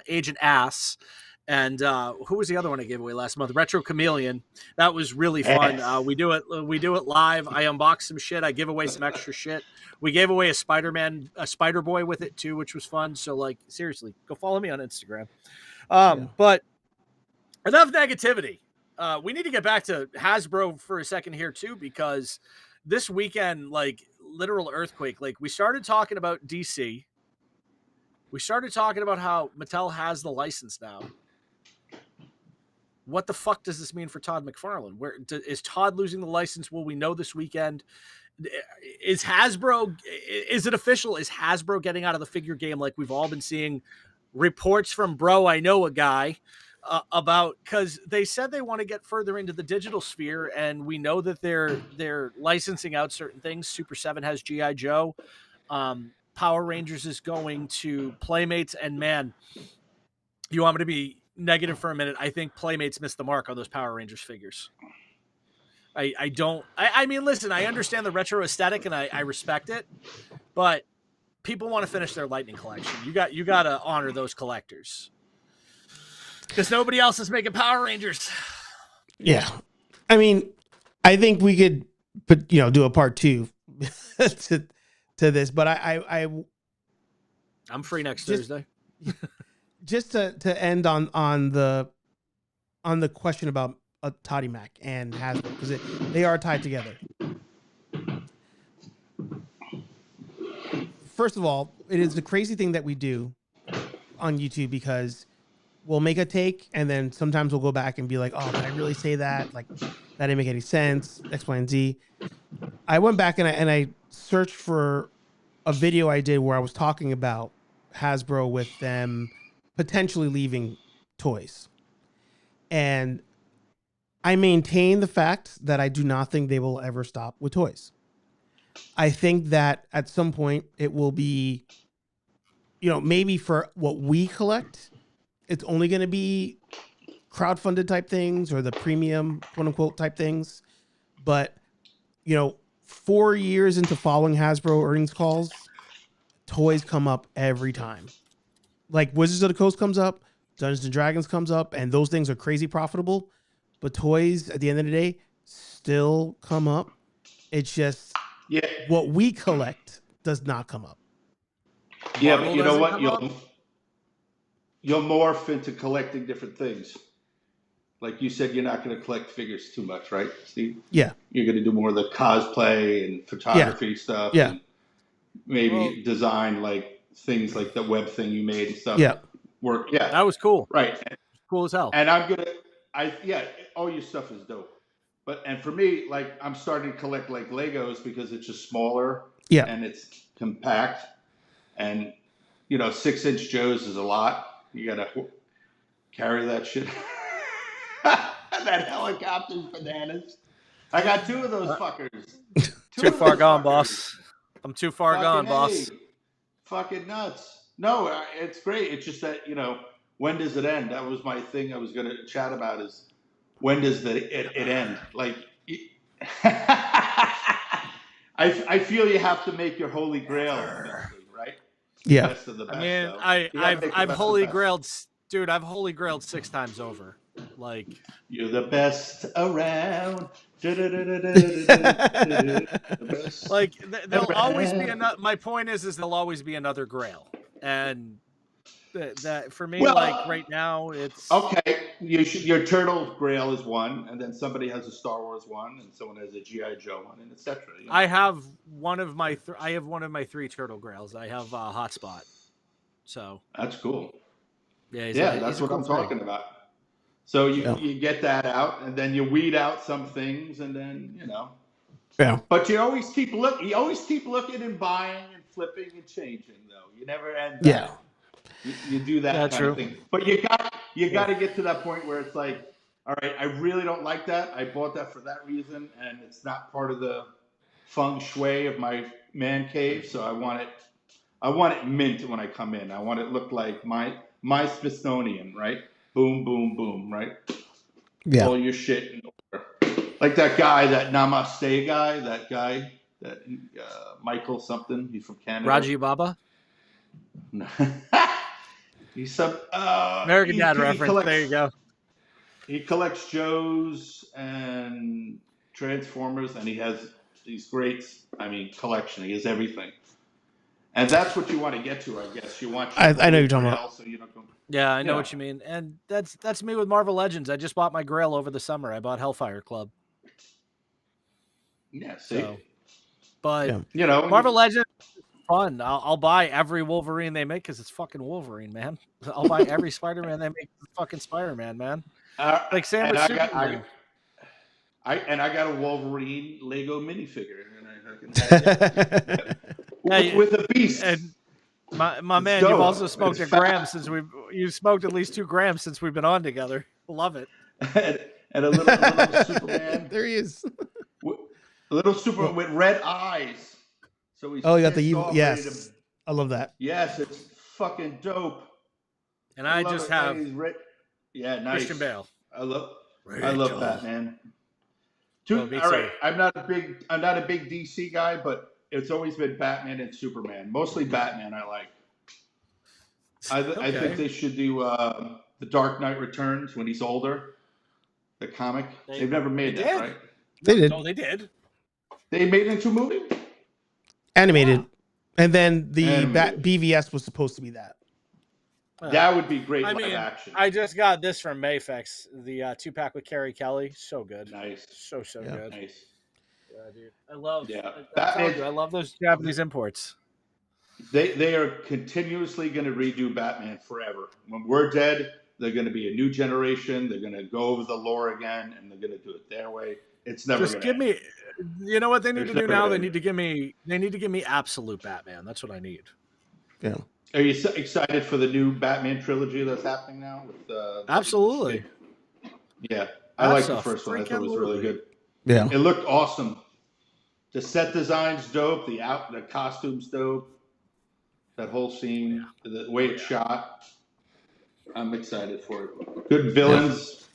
E: Agent Ass. And who was the other one I gave away last month? Retro Chameleon. That was really fun. We do it live. I unbox some shit. I give away some extra shit. We gave away a Spider Boy with it too, which was fun. So like, seriously, go follow me on Instagram. But enough negativity. We need to get back to Hasbro for a second here too, because this weekend, like, literal earthquake. Like, we started talking about DC. We started talking about how Mattel has the license now. What the fuck does this mean for Todd McFarlane? Where is Todd losing the license? Will we know this weekend? Is Hasbro? Is it official? Is Hasbro getting out of the figure game like we've all been seeing reports from Bro? I know a guy about, because they said they want to get further into the digital sphere, and we know that they're licensing out certain things. Super 7 has G.I. Joe. Power Rangers is going to Playmates, and man, you want me to be negative for a minute? I think Playmates missed the mark on those Power Rangers figures. I mean, listen, I understand the retro aesthetic and I respect it, but people want to finish their Lightning collection. You got to honor those collectors, because nobody else is making Power Rangers.
A: Yeah. I mean, I think we could do a part 2 to this, but I'm
E: free next Thursday.
A: Just to end on the question about Toddy Mac and Hasbro, because they are tied together. First of all, it is the crazy thing that we do on YouTube, because we'll make a take and then sometimes we'll go back and be like, oh, did I really say that? Like, that didn't make any sense, X, Y, and Z. I went back and I searched for a video I did where I was talking about Hasbro with them potentially leaving toys. And I maintain the fact that I do not think they will ever stop with toys. I think that at some point it will be, maybe for what we collect, it's only going to be crowdfunded type things or the premium, quote unquote, type things. But, 4 years into following Hasbro earnings calls, toys come up every time. Like Wizards of the Coast comes up, Dungeons and Dragons comes up, and those things are crazy profitable. But toys, at the end of the day, still come up. It's just what we collect does not come up.
D: Yeah, but you know what? You'll morph into collecting different things. Like you said, you're not going to collect figures too much, right, Steve?
A: Yeah.
D: You're going to do more of the cosplay and photography stuff.
A: Yeah.
D: And maybe design like things like the web thing you made and stuff.
A: Yeah.
D: Work. Yeah.
E: That was cool.
D: Right.
E: Cool as hell.
D: And all your stuff is dope. And for me, like, I'm starting to collect like Legos because it's just smaller.
A: Yeah.
D: And it's compact. And 6-inch Joes is a lot. You got to carry that shit. That helicopter's bananas. I got 2 of those fuckers.
E: Too far gone, boss. I'm too far gone, boss.
D: Fucking nuts. No, it's great. It's just that, when does it end? That was my thing I was going to chat about, is when does it end? Like, I feel you have to make your holy grail, right?
A: Yeah.
D: Best of the best,
E: I mean,
D: though.
E: I've holy grailed, dude. I've holy grailed 6 times over. Like,
D: you're the best around.
E: Like, there'll always be another. My point is there'll always be another grail, and that for me, like right now, it's
D: okay. Your turtle grail is one, and then somebody has a Star Wars one, and someone has a G.I. Joe one, and etc.
E: I have one of my 3 turtle grails. I have Hotspot, so
D: that's cool.
E: Yeah,
D: that's what I'm talking about. So you get that out, and then you weed out some things, and then
A: Yeah.
D: But you always keep looking and buying and flipping and changing, though. You never end. That.
A: Yeah.
D: You do that kind of thing. But you got to get to that point where it's like, all right, I really don't like that. I bought that for that reason, and it's not part of the feng shui of my man cave. So I want it mint when I come in. I want it look like my Smithsonian, right? Boom, boom, boom, right?
A: Yeah.
D: All your shit in order. Like that guy, that Namaste guy, that Michael something. He's from Canada.
E: Raji Baba.
D: He's some
E: American Dad reference. There you go.
D: He collects Joes and Transformers, and he has these great, collection. He has everything. And that's what you want to get to, I guess. You want.
A: I know you're talking about.
D: So you don't go,
E: Yeah, I know what you mean. And that's me with Marvel Legends. I just bought my Grail over the summer. I bought Hellfire Club.
D: Yeah, see.
E: But Marvel Legends is fun. I'll buy every Wolverine they make because it's fucking Wolverine, man. I'll buy every Spider-Man they make. Fucking Spider-Man, man. Like Sam with Superman.
D: I got a Wolverine Lego minifigure,
E: with a beast. And my man, you've also smoked you've smoked at least 2 grams since we've been on together. Love it.
D: and a little Superman.
A: There he is.
D: A little Superman with red eyes. So he's
A: you got the evil. Yes, I love that.
D: Yes, it's fucking dope.
E: And I just have
D: nice.
E: Christian Bale.
D: I love Batman. All right, I'm not a big DC guy, but it's always been Batman and Superman. Mostly Batman. I like. I think they should do the Dark Knight Returns when he's older. The comic. They've never made that, right?
A: They did.
E: Oh, they did.
D: They made it into a movie.
A: Animated, and then the BVS was supposed to be that.
D: That would be great live action.
E: I just got this from Mayfex, the 2-pack with Carrie Kelly. So good.
D: Nice.
E: So good.
D: Nice.
E: Yeah, dude. I love.
D: Yeah.
E: I love those Japanese imports.
D: They are continuously going to redo Batman forever. When we're dead, they're going to be a new generation. They're going to go over the lore again, and they're going to do it their way. It's never
E: just give me. You know what they need to do now? They need to give me absolute Batman. That's what I need.
A: Yeah.
D: Are you excited for the new Batman trilogy that's happening now?
E: Absolutely.
D: Yeah, I like the first one. I thought it was really good.
A: Yeah,
D: it looked awesome. The set design's dope. The costumes dope. That whole scene, the way it's shot. I'm excited for it. Good villains.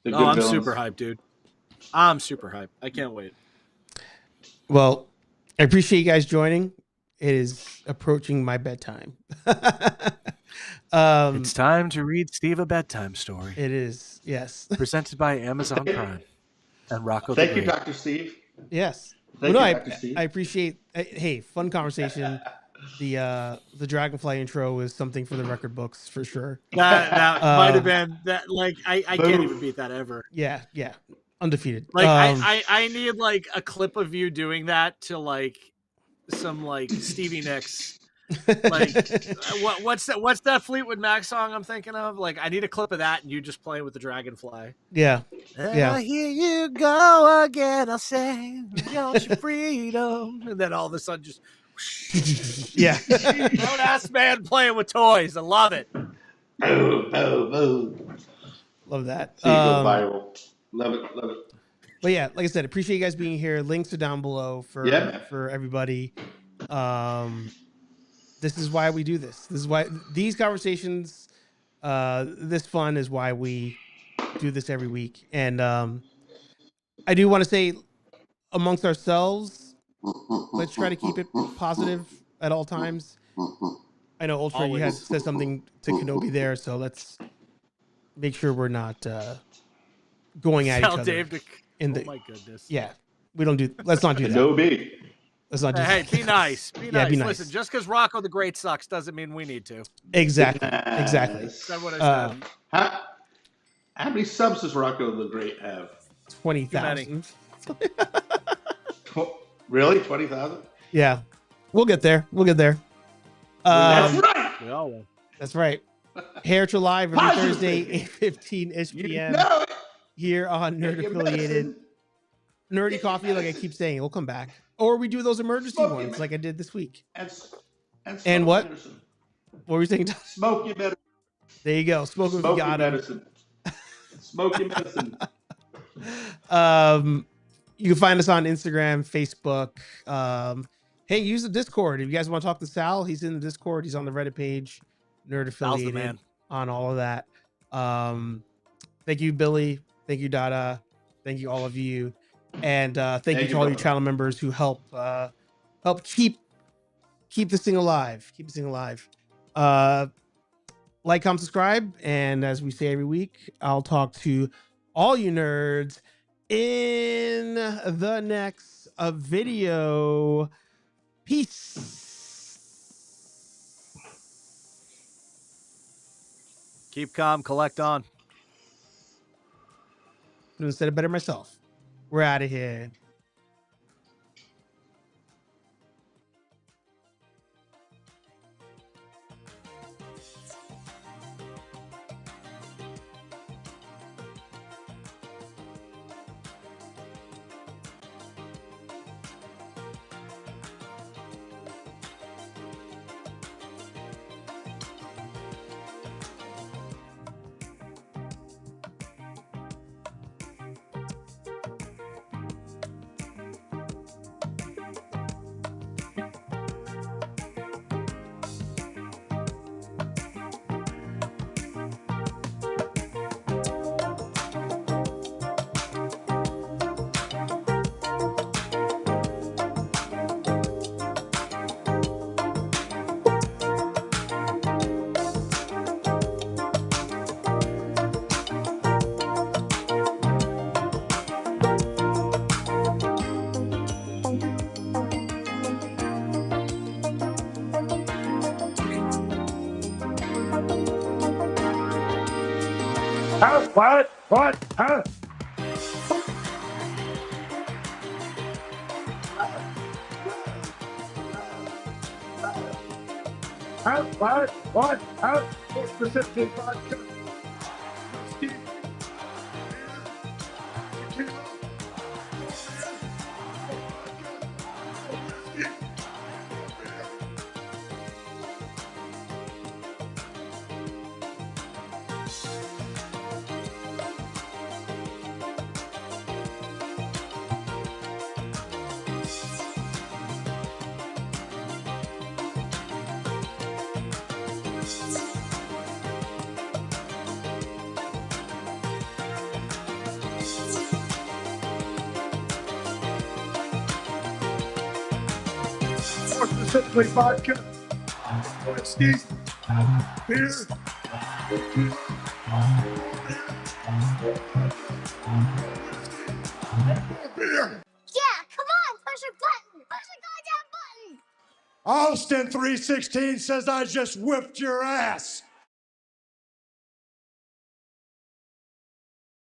E: I'm super hyped, dude. I'm super hyped. I can't wait.
A: Well, I appreciate you guys joining. It is approaching my bedtime.
E: It's time to read Steve a bedtime story.
A: It is, yes.
E: Presented by Amazon Prime and Rocco.
D: Thank you, Dr. Steve.
A: Yes.
D: Thank you, Dr. Steve.
A: I appreciate. Hey, fun conversation. The Dragonfly intro is something for the record books for sure.
E: That might have been that. Like I can't even beat that ever.
A: Yeah, undefeated.
E: Like I need like a clip of you doing that to like some like Stevie Nicks. Like what's that Fleetwood Mac song I'm thinking of? Like I need a clip of that and you just playing with the Dragonfly.
A: Yeah.
E: Here you go again. I'll say, "Want your freedom," and then all of a sudden just.
A: Yeah.
E: Grown ass man playing with toys. I love it.
A: Love that.
D: Go viral. Love it.
A: But yeah, like I said, appreciate you guys being here. Links are down below for everybody. This is why we do this. This is why these conversations, this fun is why we do this every week. And I do want to say, amongst ourselves, let's try to keep it positive at all times. I know Ultra, you had said something to Kenobi there, so let's make sure we're not going at each other.
E: Dave oh my goodness.
A: Yeah, let's not do that.
D: Kenobi.
A: Let's not do
E: that. Hey, be nice. Be nice.
A: Be nice.
E: Listen, just because Rocco the Great sucks doesn't mean we need to.
A: Exactly.
E: That's what I said.
D: How many subs does Rocco the Great have?
A: 20,000.
D: Really? 20,000?
A: Yeah. We'll get there.
D: That's right.
E: We all will.
A: That's right. HeyArcher Live every Thursday, 8:15 p.m. Here on Nerd Affiliated. Nerdy Coffee, like I keep saying, we'll come back. Or we do those emergency ones like I did this week. And what?
D: Medicine.
A: What were you saying?
D: Smoke your medicine.
A: There you go. Smoke your
D: medicine. Smoke your medicine.
A: You can find us on Instagram, Facebook. Hey, use the Discord. If you guys want to talk to Sal, he's in the Discord. He's on the Reddit page, Nerd Affiliated, on all of that. Thank you, Billy. Thank you, Dada. Thank you, all of you. And thank you to all your channel members who help keep this thing alive. Keep this thing alive. like, comment, subscribe, and as we say every week, I'll talk to all you nerds in the next video. Peace.
E: Keep calm, collect on.
A: Couldn't have said it better myself. We're out of here.
F: What? Huh? What? Huh? Specifically vodka. More specifically vodka. Whiskey. Beer. Beer.
G: Yeah, come on, push a button. Push a goddamn button.
F: Austin 316 says I just whipped your ass.